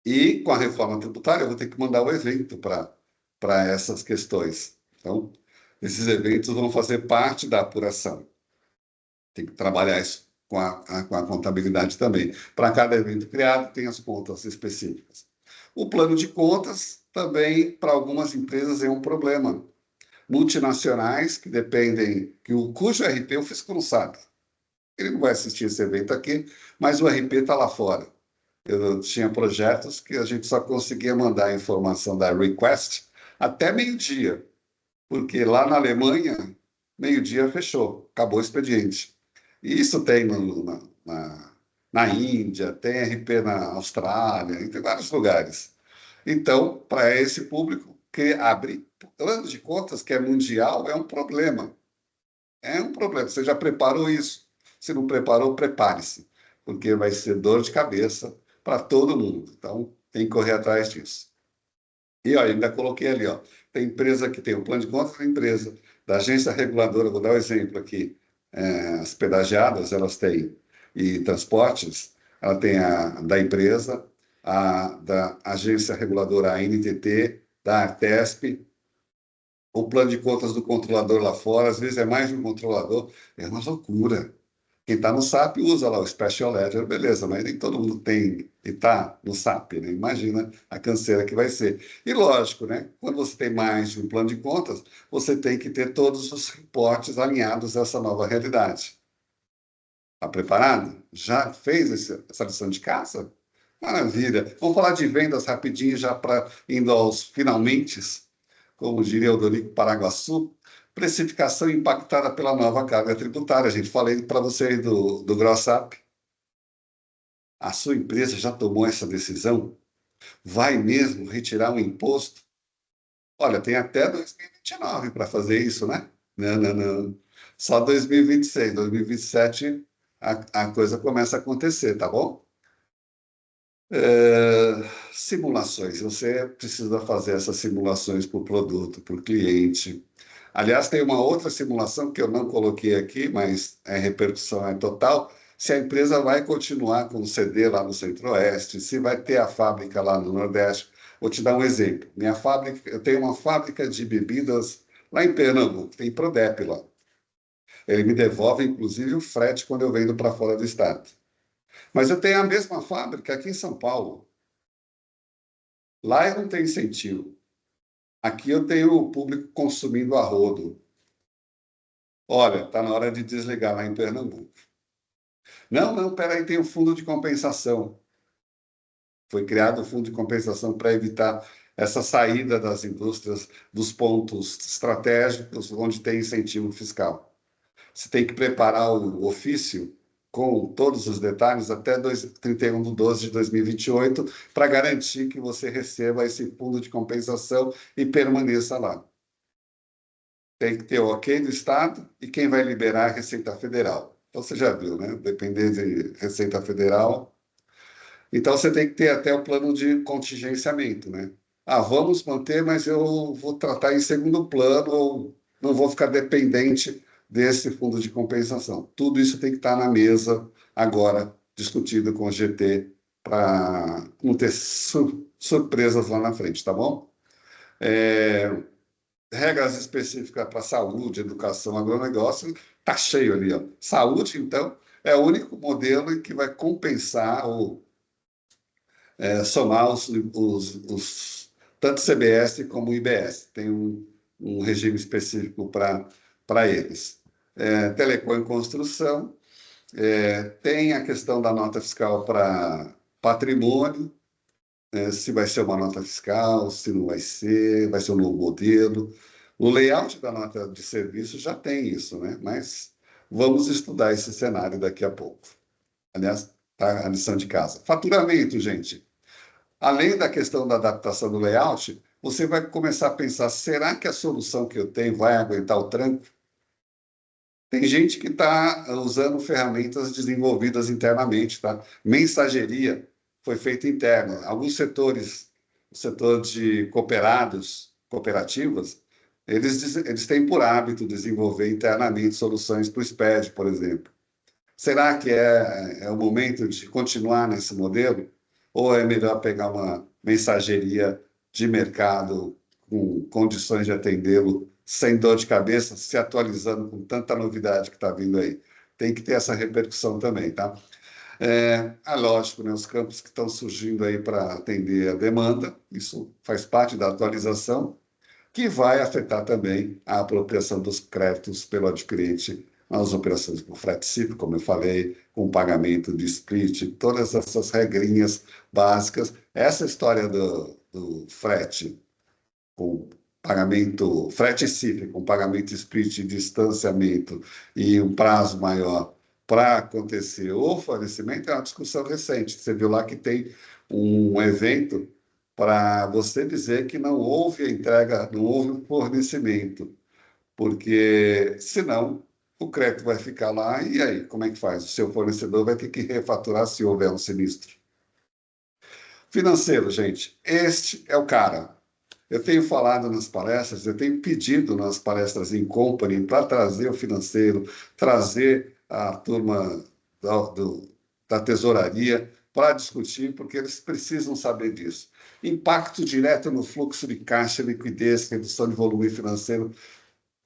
E com a reforma tributária, eu vou ter que mandar o evento para essas questões. Então, esses eventos vão fazer parte da apuração. Tem que trabalhar isso com a contabilidade também. Para cada evento criado, tem as contas específicas. O plano de contas também, para algumas empresas, é um problema. Multinacionais que dependem, cujo RP o fisco não sabe. Ele não vai assistir esse evento aqui, mas o RP está lá fora. Eu tinha projetos que a gente só conseguia mandar a informação da request até meio-dia, porque lá na Alemanha, meio-dia fechou, acabou o expediente. E isso tem na Índia, tem RP na Austrália, tem vários lugares. Então, para esse público que abre plano de contas, que é mundial, é um problema. É um problema. Você já preparou isso? Se não preparou, prepare-se, porque vai ser dor de cabeça para todo mundo. Então, tem que correr atrás disso. E ó, ainda coloquei ali, ó, tem empresa que tem o plano de contas da empresa, da agência reguladora, vou dar um exemplo aqui, as pedagiadas, elas têm, e transportes, ela tem a da empresa, a da agência reguladora ANTT, da Artesp, o plano de contas do controlador lá fora, às vezes é mais de um controlador, é uma loucura. Quem está no SAP usa lá o Special Ledger, beleza, mas nem todo mundo tem e está no SAP, né? Imagina a canseira que vai ser. E lógico, né? Quando você tem mais de um plano de contas, você tem que ter todos os reportes alinhados a essa nova realidade. Está preparado? Já fez essa lição de casa? Maravilha. Vamos falar de vendas rapidinho, já para indo aos finalmente, como diria o Dorico Paraguaçu, precificação impactada pela nova carga tributária. A gente falei para vocês do GrossUp. A sua empresa já tomou essa decisão? Vai mesmo retirar um imposto? Olha, tem até 2029 para fazer isso, né? Não, não, não. Só 2026, 2027 a coisa começa a acontecer, tá bom? Simulações. Você precisa fazer essas simulações por produto, por cliente. Aliás, tem uma outra simulação que eu não coloquei aqui, mas a repercussão é total. Se a empresa vai continuar com o CD lá no Centro-Oeste, se vai ter a fábrica lá no Nordeste. Vou te dar um exemplo. Minha fábrica, eu tenho uma fábrica de bebidas lá em Pernambuco, tem Prodep lá. Ele me devolve, inclusive, o frete quando eu vendo para fora do estado. Mas eu tenho a mesma fábrica aqui em São Paulo. Lá eu não tenho incentivo. Aqui eu tenho o público consumindo a rodo. Olha, está na hora de desligar lá em Pernambuco. Não, não, peraí, tem o fundo de compensação. Foi criado o fundo de compensação para evitar essa saída das indústrias dos pontos estratégicos onde tem incentivo fiscal. Você tem que preparar o ofício com todos os detalhes até 31 de 12 de 2028 para garantir que você receba esse fundo de compensação e permaneça lá. Tem que ter o ok do Estado e quem vai liberar é a Receita Federal. Então, você já viu, né? Depender de Receita Federal. Então, você tem que ter até o plano de contingenciamento, né? Ah, vamos manter, mas eu vou tratar em segundo plano ou não vou ficar dependente desse fundo de compensação. Tudo isso tem que estar na mesa agora, discutido com o GT para não ter surpresas lá na frente, tá bom? Regras específicas para saúde, educação, agronegócio, tá cheio ali, ó. Saúde, então, é o único modelo em que vai compensar ou somar tanto CBS como IBS. Tem um regime específico para eles. Telecom e construção, tem a questão da nota fiscal para patrimônio, se vai ser uma nota fiscal, se não vai ser um novo modelo. O layout da nota de serviço já tem isso, né? Mas vamos estudar esse cenário daqui a pouco. Aliás, tá a lição de casa. Faturamento, gente. Além da questão da adaptação do layout, você vai começar a pensar: será que a solução que eu tenho vai aguentar o tranco? Tem gente que está usando ferramentas desenvolvidas internamente, tá? Mensageria foi feita interna. Alguns setores, o setor de cooperativas, eles têm por hábito desenvolver internamente soluções para o SPED, por exemplo. Será que é o momento de continuar nesse modelo? Ou é melhor pegar uma mensageria de mercado com condições de atendê-lo sem dor de cabeça, se atualizando com tanta novidade que está vindo aí? Tem que ter essa repercussão também, tá? Lógico, né, os campos que estão surgindo aí para atender a demanda, isso faz parte da atualização, que vai afetar também a apropriação dos créditos pelo adquirente nas operações com frete simples, como eu falei, com pagamento de split, todas essas regrinhas básicas. Essa história do frete com pagamento, frete simples, com pagamento split, distanciamento e um prazo maior para acontecer o fornecimento é uma discussão recente. Você viu lá que tem um evento para você dizer que não houve a entrega, não houve o fornecimento, porque senão o crédito vai ficar lá e aí, como é que faz? O seu fornecedor vai ter que refaturar se houver um sinistro. Financeiro, gente, este é o cara. Eu tenho falado nas palestras, eu tenho pedido nas palestras em company para trazer o financeiro, trazer a turma da tesouraria para discutir, porque eles precisam saber disso. Impacto direto no fluxo de caixa, liquidez, redução de volume financeiro,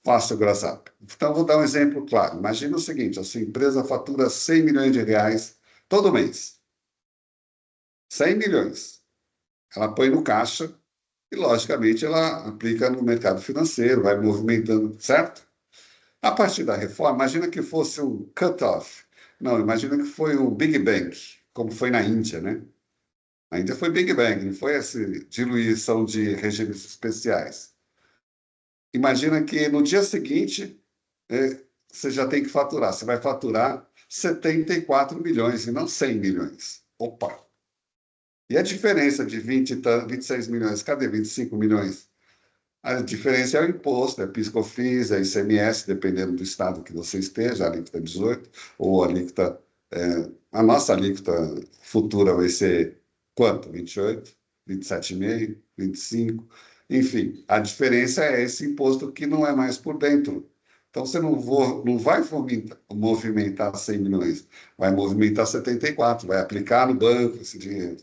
fácil grosso. Então, vou dar um exemplo claro. Imagina o seguinte: a sua empresa fatura 100 milhões de reais todo mês. 100 milhões. Ela põe no caixa e, logicamente, ela aplica no mercado financeiro, vai movimentando, certo? A partir da reforma, imagina que fosse um cut-off. Não, imagina que foi um Big Bang, como foi na Índia, né? A Índia foi Big Bang, não foi essa diluição de regimes especiais. Imagina que no dia seguinte você já tem que faturar. Você vai faturar 74 milhões e não 100 milhões. Opa! E a diferença de 26 milhões, cadê 25 milhões? A diferença é o imposto, é PIS/COFINS, é ICMS, dependendo do estado que você esteja, a alíquota 18, ou a alíquota, a nossa alíquota futura vai ser quanto? 28, 27,5, 25, enfim, a diferença é esse imposto que não é mais por dentro. Então, você não vai movimentar 100 milhões, vai movimentar 74, vai aplicar no banco esse dinheiro.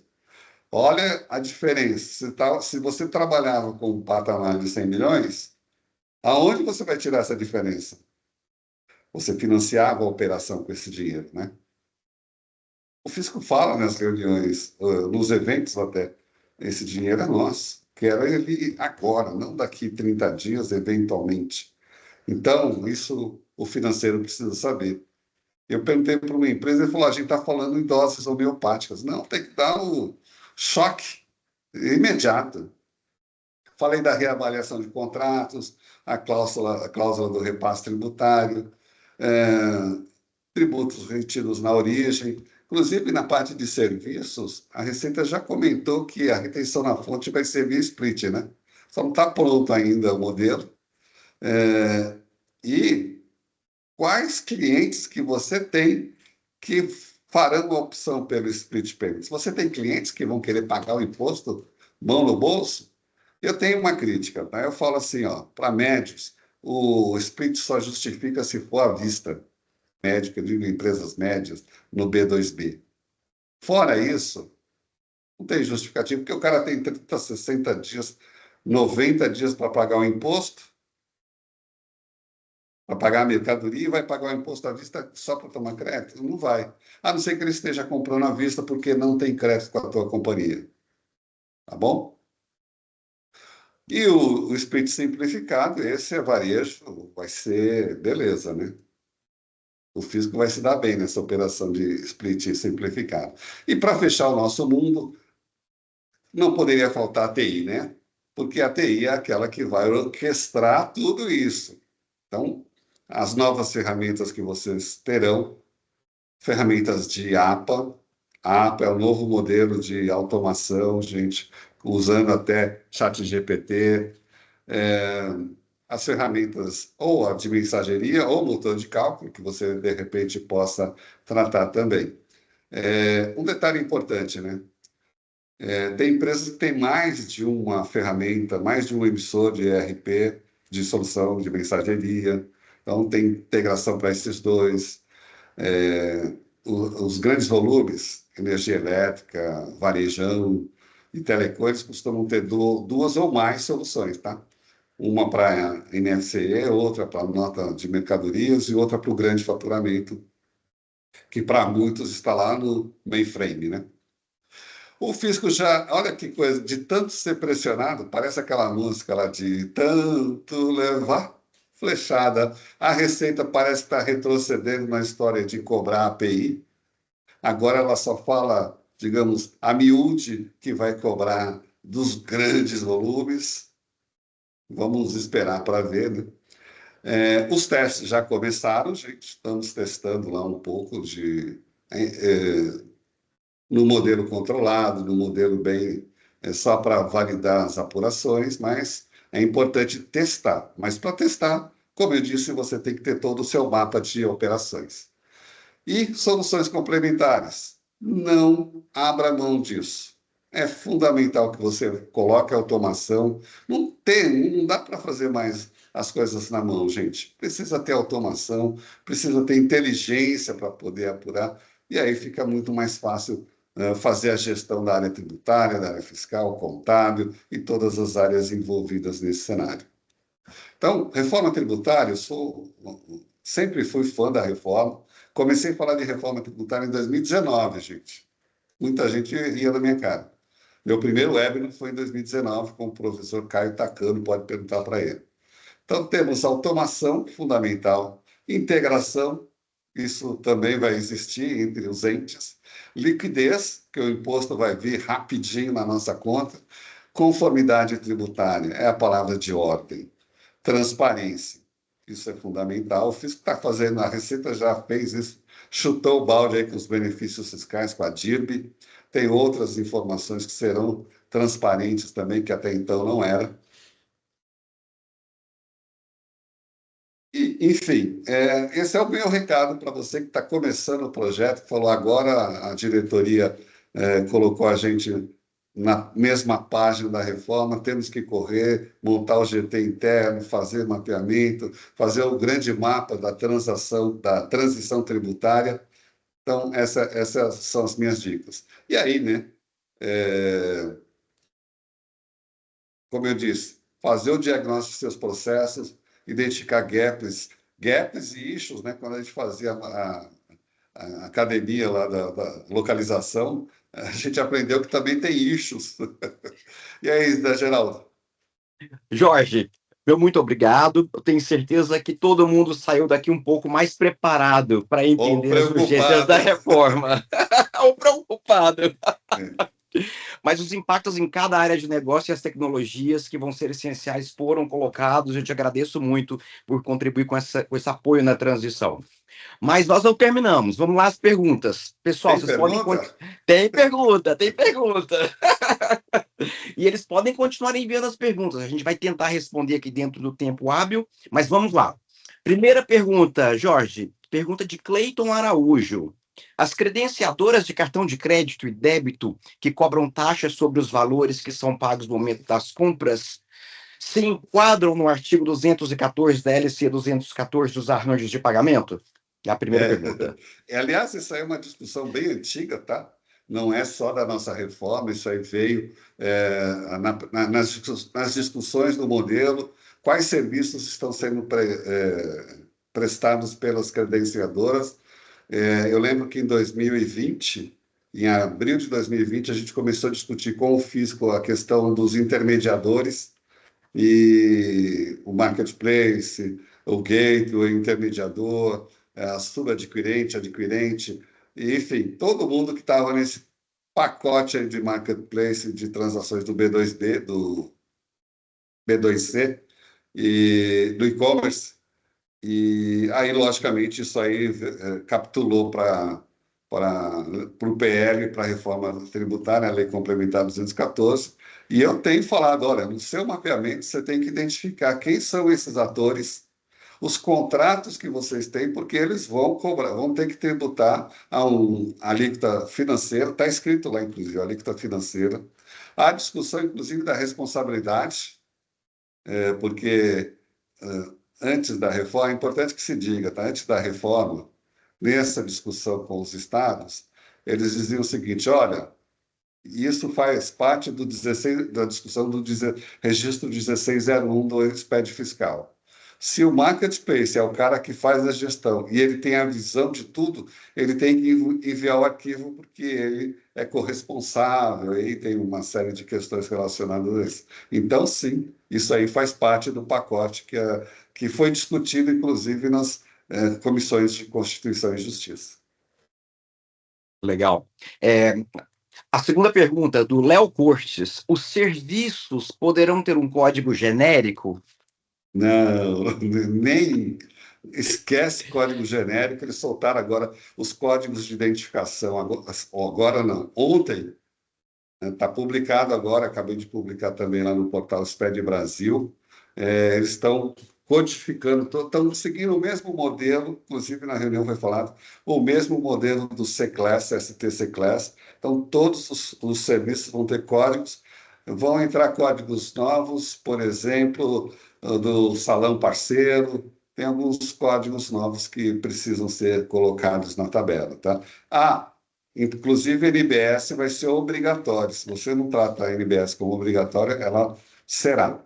Olha a diferença. Se você trabalhava com um patamar de 100 milhões, aonde você vai tirar essa diferença? Você financiava a operação com esse dinheiro, né? O fisco fala nas reuniões, nos eventos até, esse dinheiro é nosso. Quero ele agora, não daqui 30 dias, eventualmente. Então, isso o financeiro precisa saber. Eu perguntei para uma empresa e falou: a gente está falando em doses homeopáticas. Não, tem que dar um choque imediato. Falei da reavaliação de contratos, a cláusula do repasse tributário, tributos retidos na origem. Inclusive, na parte de serviços, a Receita já comentou que a retenção na fonte vai ser via split, né? Só não está pronto ainda o modelo. E quais clientes que você tem que farão a opção pelo split payment? Você tem clientes que vão querer pagar o imposto mão no bolso? Eu tenho uma crítica, tá? Eu falo assim, ó, para médios, o split só justifica se for à vista. Médico, eu digo empresas médias, no B2B. Fora isso, Não tem justificativa, porque o cara tem 30, 60 dias, 90 dias para pagar o imposto, para pagar a mercadoria e vai pagar o imposto à vista só para tomar crédito? Não vai. A não ser que ele esteja comprando à vista porque não tem crédito com a tua companhia. Tá bom? E o split simplificado, esse é varejo, vai ser beleza, né? O físico vai se dar bem nessa operação de split simplificado. E para fechar o nosso mundo, não poderia faltar a TI, né? Porque a TI é aquela que vai orquestrar tudo isso. Então, as novas ferramentas que vocês terão, ferramentas de APA. A APA é o novo modelo de automação, gente, usando até ChatGPT, é, as ferramentas ou a de mensageria ou motor de cálculo, que você, de repente, possa tratar também. Um detalhe importante, né? Tem empresas que têm mais de uma ferramenta, mais de um emissor de ERP, de solução de mensageria. Então, tem integração para esses dois. É, os grandes volumes, energia elétrica, varejão e telecom, eles costumam ter duas ou mais soluções, tá? Uma para NFCE, outra para nota de mercadorias e outra para o grande faturamento, que para muitos está lá no mainframe, né? O fisco já, olha que coisa, de tanto ser pressionado, parece aquela música lá de tanto levar flechada. A Receita parece estar retrocedendo na história de cobrar a API. Agora ela só fala, digamos, a miúde que vai cobrar dos grandes volumes. Vamos esperar para ver, né? Os testes já começaram, gente. Estamos testando lá um pouco no modelo controlado, no modelo bem, só para validar as apurações, mas é importante testar. Mas para testar, como eu disse, você tem que ter todo o seu mapa de operações. E soluções complementares. Não abra mão disso. É fundamental que você coloque automação. Não dá para fazer mais as coisas na mão, gente. Precisa ter automação, precisa ter inteligência para poder apurar, e aí fica muito mais fácil fazer a gestão da área tributária, da área fiscal, contábil e todas as áreas envolvidas nesse cenário. Então, reforma tributária, sempre fui fã da reforma. Comecei a falar de reforma tributária em 2019, gente. Muita gente ria da minha cara. Meu primeiro webinar foi em 2019 com o professor Caio Tacano, pode perguntar para ele. Então, temos automação, fundamental, integração, isso também vai existir entre os entes, liquidez, que o imposto vai vir rapidinho na nossa conta, conformidade tributária, é a palavra de ordem, transparência, isso é fundamental. O fisco está fazendo, a Receita já fez isso, chutou o balde aí com os benefícios fiscais, com a DIRB, tem outras informações que serão transparentes também, que até então não era. Enfim, esse é o meu recado para você que está começando o projeto, que falou agora a diretoria colocou a gente na mesma página da reforma, temos que correr, montar o GT interno, fazer mapeamento, fazer o grande mapa da transição tributária. Então, essas são as minhas dicas. E aí, né, como eu disse, fazer o diagnóstico dos seus processos, identificar gaps e issues, né? Quando a gente fazia a academia lá da localização, a gente aprendeu que também tem issues. E aí, Geraldo? Jorge, meu muito obrigado. Eu tenho certeza que todo mundo saiu daqui um pouco mais preparado para Ou entender as urgências da preocupado. reforma. Ou preocupado. É. Mas os impactos em cada área de negócio e as tecnologias que vão ser essenciais foram colocados. Eu te agradeço muito por contribuir com esse apoio na transição. Mas nós não terminamos. Vamos lá as perguntas. Pessoal, Tem vocês podem... pergunta? Tem pergunta, tem pergunta. E eles podem continuar enviando as perguntas. A gente vai tentar responder aqui dentro do tempo hábil, mas vamos lá. Primeira pergunta, Jorge. Pergunta de Cleiton Araújo. As credenciadoras de cartão de crédito e débito que cobram taxas sobre os valores que são pagos no momento das compras se enquadram no artigo 214 da LC 214 dos arranjos de pagamento? É a primeira pergunta. Aliás, isso aí é uma discussão bem antiga, tá? não é só da nossa reforma, isso aí veio nas discussões do modelo, quais serviços estão sendo prestados pelas credenciadoras. Eu lembro que em 2020, em abril de 2020, a gente começou a discutir com o fisco a questão dos intermediadores e o marketplace, o gateway, o intermediador, a subadquirente, adquirente, enfim, todo mundo que estava nesse pacote aí de marketplace de transações do B2B, do B2C e do e-commerce. E aí, logicamente, isso aí capitulou para o PL, para a reforma tributária, a Lei Complementar 214. E eu tenho falado, olha, no seu mapeamento você tem que identificar quem são esses atores, os contratos que vocês têm, porque eles vão cobrar, vão ter que tributar a alíquota financeira, está escrito lá, inclusive, a alíquota financeira. Há discussão, inclusive, da responsabilidade, porque antes da reforma, é importante que se diga, tá? Antes da reforma, nessa discussão com os estados, eles diziam o seguinte: olha, isso faz parte da discussão do registro 1601 do expediente fiscal. Se o marketplace é o cara que faz a gestão e ele tem a visão de tudo, ele tem que enviar o arquivo porque ele é corresponsável e tem uma série de questões relacionadas a isso. Então, sim, isso aí faz parte do pacote que foi discutido, inclusive, nas comissões de Constituição e Justiça. Legal. A segunda pergunta, do Léo Cortes: os serviços poderão ter um código genérico? Não, nem esquece código genérico. Eles soltaram agora os códigos de identificação. Agora não, ontem, está publicado agora, acabei de publicar também lá no portal SPED Brasil. Eles estão codificando, estão seguindo o mesmo modelo, inclusive na reunião foi falado, o mesmo modelo do C-Class, ST-C-Class. Então, todos os serviços vão ter códigos, vão entrar códigos novos, por exemplo, do salão parceiro, tem alguns códigos novos que precisam ser colocados na tabela, tá? Inclusive, a NBS vai ser obrigatória. Se você não trata a NBS como obrigatória, ela será.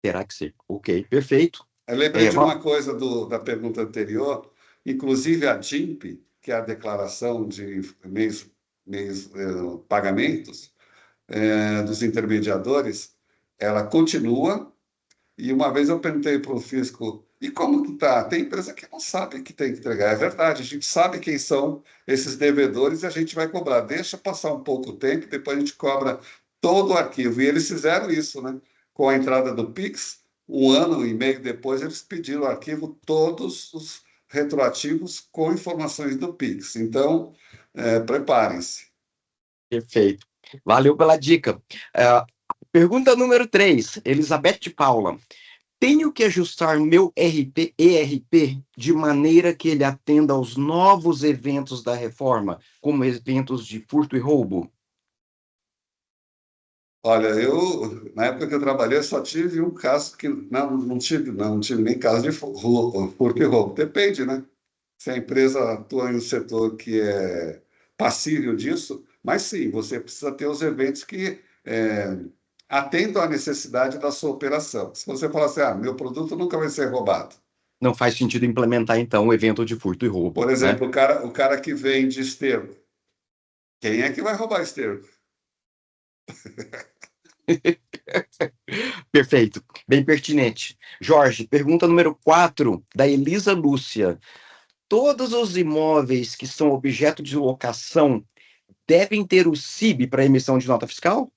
Terá que ser. Ok, perfeito. Eu lembrei de uma coisa da pergunta anterior. Inclusive, a DIMP, que é a declaração de pagamentos dos intermediadores, ela continua. E uma vez eu perguntei para o fisco, e como que tá? Tem empresa que não sabe que tem que entregar. É verdade, a gente sabe quem são esses devedores e a gente vai cobrar. Deixa passar um pouco o tempo, depois a gente cobra todo o arquivo. E eles fizeram isso, né? Com a entrada do Pix, um ano e meio depois, eles pediram o arquivo, todos os retroativos com informações do Pix. Então, preparem-se. Perfeito. Valeu pela dica. Pergunta número 3, Elizabeth de Paula: tenho que ajustar meu ERP de maneira que ele atenda aos novos eventos da reforma, como eventos de furto e roubo? Olha, na época que eu trabalhei, eu só tive um caso que não tive nem caso de furto e roubo. Depende, né? Se a empresa atua em um setor que é passível disso, mas sim, você precisa ter os eventos que atendam à necessidade da sua operação. Se você falar assim, meu produto nunca vai ser roubado. Não faz sentido implementar, então, o evento de furto e roubo, Por né? exemplo, o cara que vende esterco, quem é que vai roubar esterco? Perfeito, bem pertinente. Jorge, pergunta número 4, da Elisa Lúcia: todos os imóveis que são objeto de locação devem ter o CIB para emissão de nota fiscal?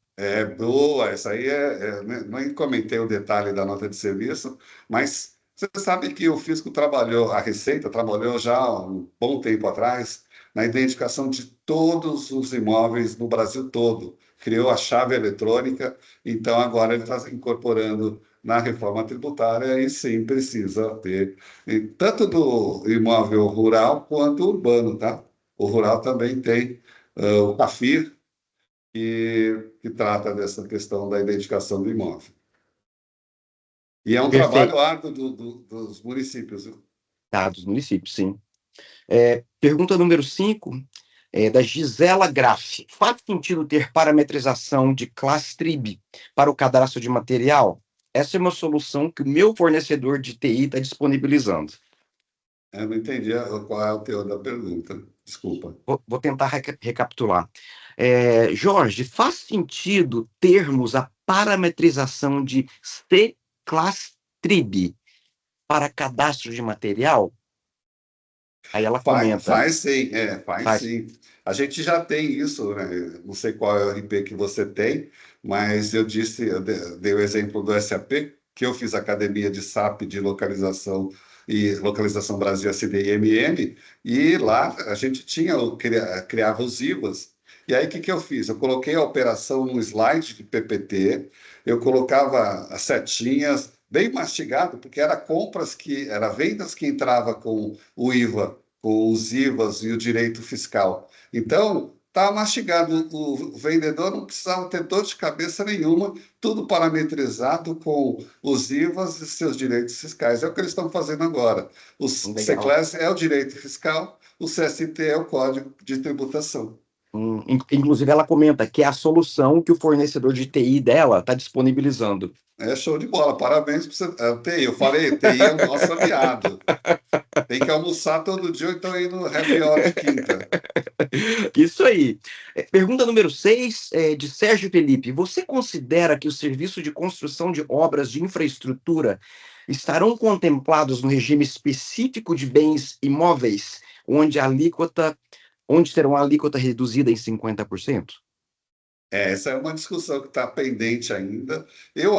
Boa, essa aí não comentei o detalhe da nota de serviço, mas você sabe que o fisco trabalhou, a Receita trabalhou já há um bom tempo atrás na identificação de todos os imóveis no Brasil todo. Criou a chave eletrônica, então agora ele está incorporando na reforma tributária e sim precisa ter, tanto do imóvel rural quanto urbano, tá? O rural também tem o CAFIR, que trata dessa questão da identificação do imóvel. E é um Perfeito. trabalho árduo dos municípios. Viu? Tá, dos municípios, sim. Pergunta número 5, da Gisela Graff. Faz sentido ter parametrização de classe TRIB para o cadastro de material? Essa é uma solução que o meu fornecedor de TI está disponibilizando. Eu não entendi qual é o teor da pergunta. Desculpa. Vou tentar recapitular. Jorge, faz sentido termos a parametrização de C-Class TRIB para cadastro de material? Aí ela comenta. Faz sim, faz Faz. sim. A gente já tem isso, né? Não sei qual é o RP que você tem, mas eu dei o exemplo do SAP, que eu fiz academia de SAP de localização e localização Brasil SD e MM, e lá a gente criava os IVAs. E aí o que que eu fiz? Eu coloquei a operação no slide de PPT, eu colocava as setinhas bem mastigado, porque era vendas que entrava com o IVA, com os IVAs e o direito fiscal. Então, está mastigado. O vendedor não precisava ter dor de cabeça nenhuma, tudo parametrizado com os IVAs e seus direitos fiscais. É o que eles estão fazendo agora. O Legal. C-Class é o direito fiscal, o CST é o código de tributação. Inclusive, ela comenta que é a solução que o fornecedor de TI dela está disponibilizando. É show de bola, parabéns para você. TI, eu falei, TI é o nosso aliado. Tem que almoçar todo dia, ou então ir no happy hour de quinta. Isso aí. Pergunta número 6, de Sérgio Felipe. Você considera que o serviço de construção de obras de infraestrutura estarão contemplados no regime específico de bens imóveis, onde terão a alíquota reduzida em 50%? Essa é uma discussão que está pendente ainda. Eu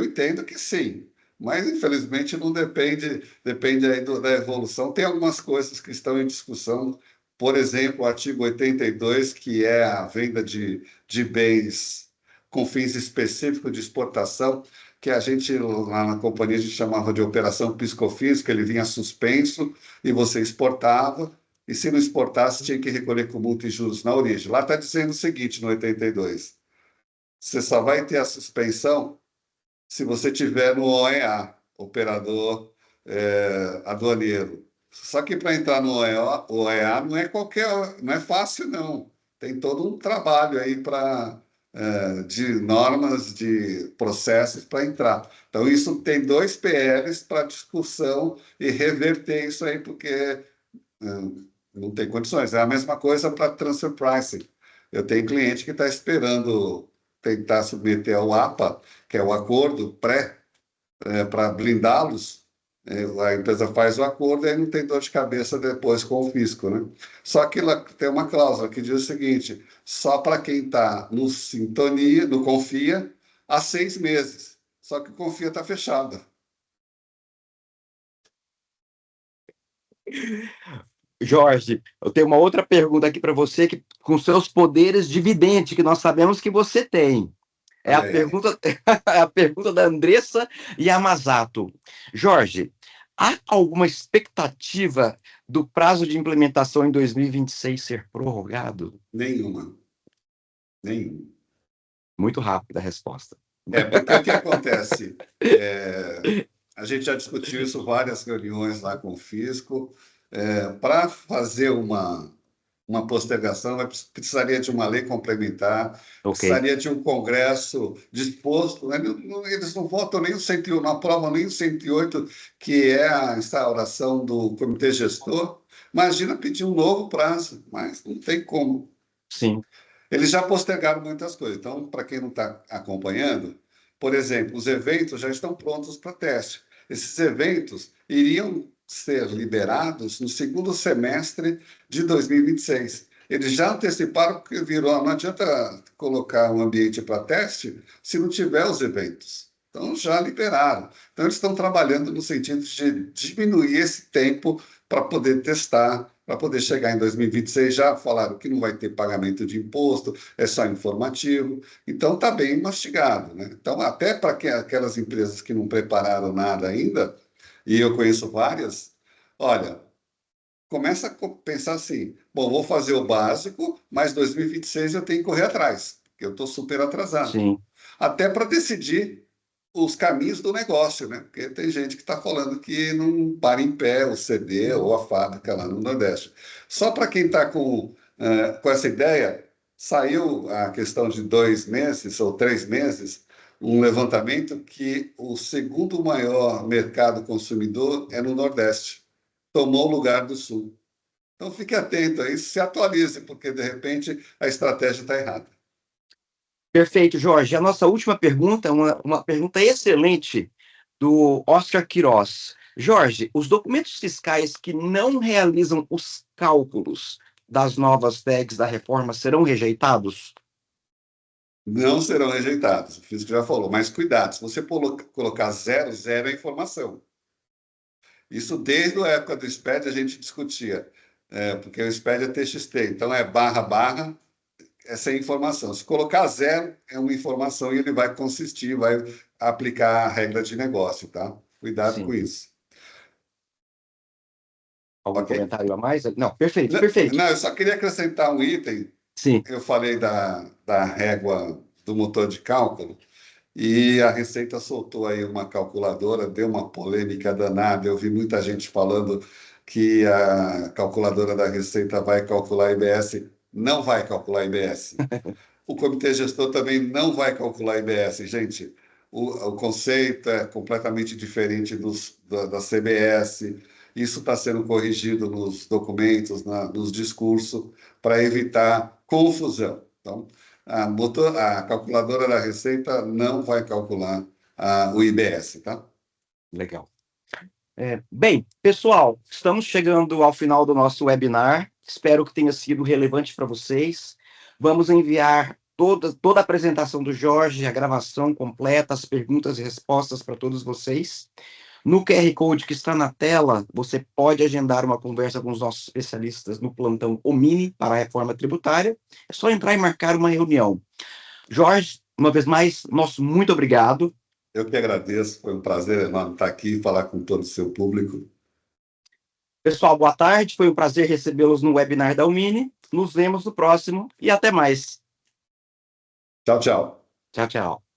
entendo que sim, mas infelizmente não depende aí da evolução. Tem algumas coisas que estão em discussão, por exemplo, o artigo 82, que é a venda de bens com fins específicos de exportação, que a gente lá na companhia a gente chamava de operação piscofins, que ele vinha suspenso e você exportava. E se não exportasse, tinha que recolher com multa e juros na origem. Lá está dizendo o seguinte, no 82, você só vai ter a suspensão se você tiver no OEA, operador aduaneiro. Só que para entrar no OEA não é fácil, não. Tem todo um trabalho aí de normas, de processos para entrar. Então, isso tem dois PLs para discussão e reverter isso aí, porque não tem condições. É a mesma coisa para transfer pricing. Eu tenho cliente que está esperando tentar submeter ao APA, que é o acordo pré, para blindá-los. A empresa faz o acordo e aí não tem dor de cabeça depois com o fisco, né? Só que lá tem uma cláusula que diz o seguinte: só para quem está no Sintonia, no Confia, há 6 meses. Só que o Confia está fechado. Jorge, eu tenho uma outra pergunta aqui para você, que com seus poderes de vidente, que nós sabemos que você tem. É a Olha aí. pergunta, é a pergunta da Andressa Yamazato. Jorge, há alguma expectativa do prazo de implementação em 2026 ser prorrogado? Nenhuma. Nenhuma. Muito rápida a resposta. Porque o que acontece? É, a gente já discutiu isso várias reuniões lá com o fisco. Para fazer uma postergação, precisaria de uma lei complementar, Ok, precisaria de um Congresso disposto, né? Eles não votam nem o 101, não aprovam nem o 108, que é a instauração do comitê gestor. Imagina pedir um novo prazo, mas não tem como. sim, Eles já postergaram muitas coisas. Então, para quem não está acompanhando, por exemplo, os eventos já estão prontos para teste. Esses eventos iriam ser liberados no segundo semestre de 2026. Eles já anteciparam porque virou, não adianta colocar um ambiente para teste se não tiver os eventos. Então, já liberaram. Então, eles estão trabalhando no sentido de diminuir esse tempo para poder testar, para poder chegar em 2026. Já falaram que não vai ter pagamento de imposto, é só informativo. Então, está bem mastigado, né? Então, até para aquelas empresas que não prepararam nada ainda, e eu conheço várias, olha, começa a pensar assim: bom, vou fazer o básico, mas 2026 eu tenho que correr atrás, porque eu estou super atrasado. sim. Até para decidir os caminhos do negócio, né? Porque tem gente que está falando que não para em pé o CD ou a fábrica lá no Nordeste. Só para quem está com Com essa ideia, saiu a questão de 2 meses ou 3 meses, um levantamento que o segundo maior mercado consumidor é no Nordeste, tomou o lugar do Sul. Então, fique atento a isso, se atualize, porque, de repente, a estratégia está errada. Perfeito, Jorge. A nossa última pergunta é uma pergunta excelente do Oscar Queiroz. Jorge, os documentos fiscais que não realizam os cálculos das novas tags da reforma serão rejeitados? Não serão rejeitados, o físico já falou, mas cuidado, se você colocar zero, zero é informação. Isso desde a época do SPED a gente discutia, porque o SPED é TXT, então é barra, barra, essa é a informação. Se colocar zero, é uma informação e ele vai consistir, vai aplicar a regra de negócio, tá? Cuidado com Sim. isso. Algum Ok? comentário a mais? Não, perfeito, Não, perfeito. não, eu só queria acrescentar um item. Sim, Eu falei da régua do motor de cálculo e a Receita soltou aí uma calculadora, deu uma polêmica danada. Eu vi muita gente falando que a calculadora da Receita vai calcular IBS. Não vai calcular IBS. O comitê gestor também não vai calcular IBS, gente. O conceito é completamente diferente da CBS. Isso está sendo corrigido nos documentos, nos discursos, para evitar confusão. Então, a calculadora da Receita não vai calcular o IBS, tá? legal. Bem, pessoal, estamos chegando ao final do nosso webinar. Espero que tenha sido relevante para vocês. Vamos enviar toda a apresentação do Jorge, a gravação completa, as perguntas e respostas para todos vocês. No QR Code que está na tela, você pode agendar uma conversa com os nossos especialistas no plantão Omini para a reforma tributária. É só entrar e marcar uma reunião. Jorge, uma vez mais, nosso muito obrigado. Eu que agradeço, foi um prazer enorme estar aqui e falar com todo o seu público. Pessoal, boa tarde. Foi um prazer recebê-los no webinar da Umini. Nos vemos no próximo e até mais. Tchau, tchau. Tchau, tchau.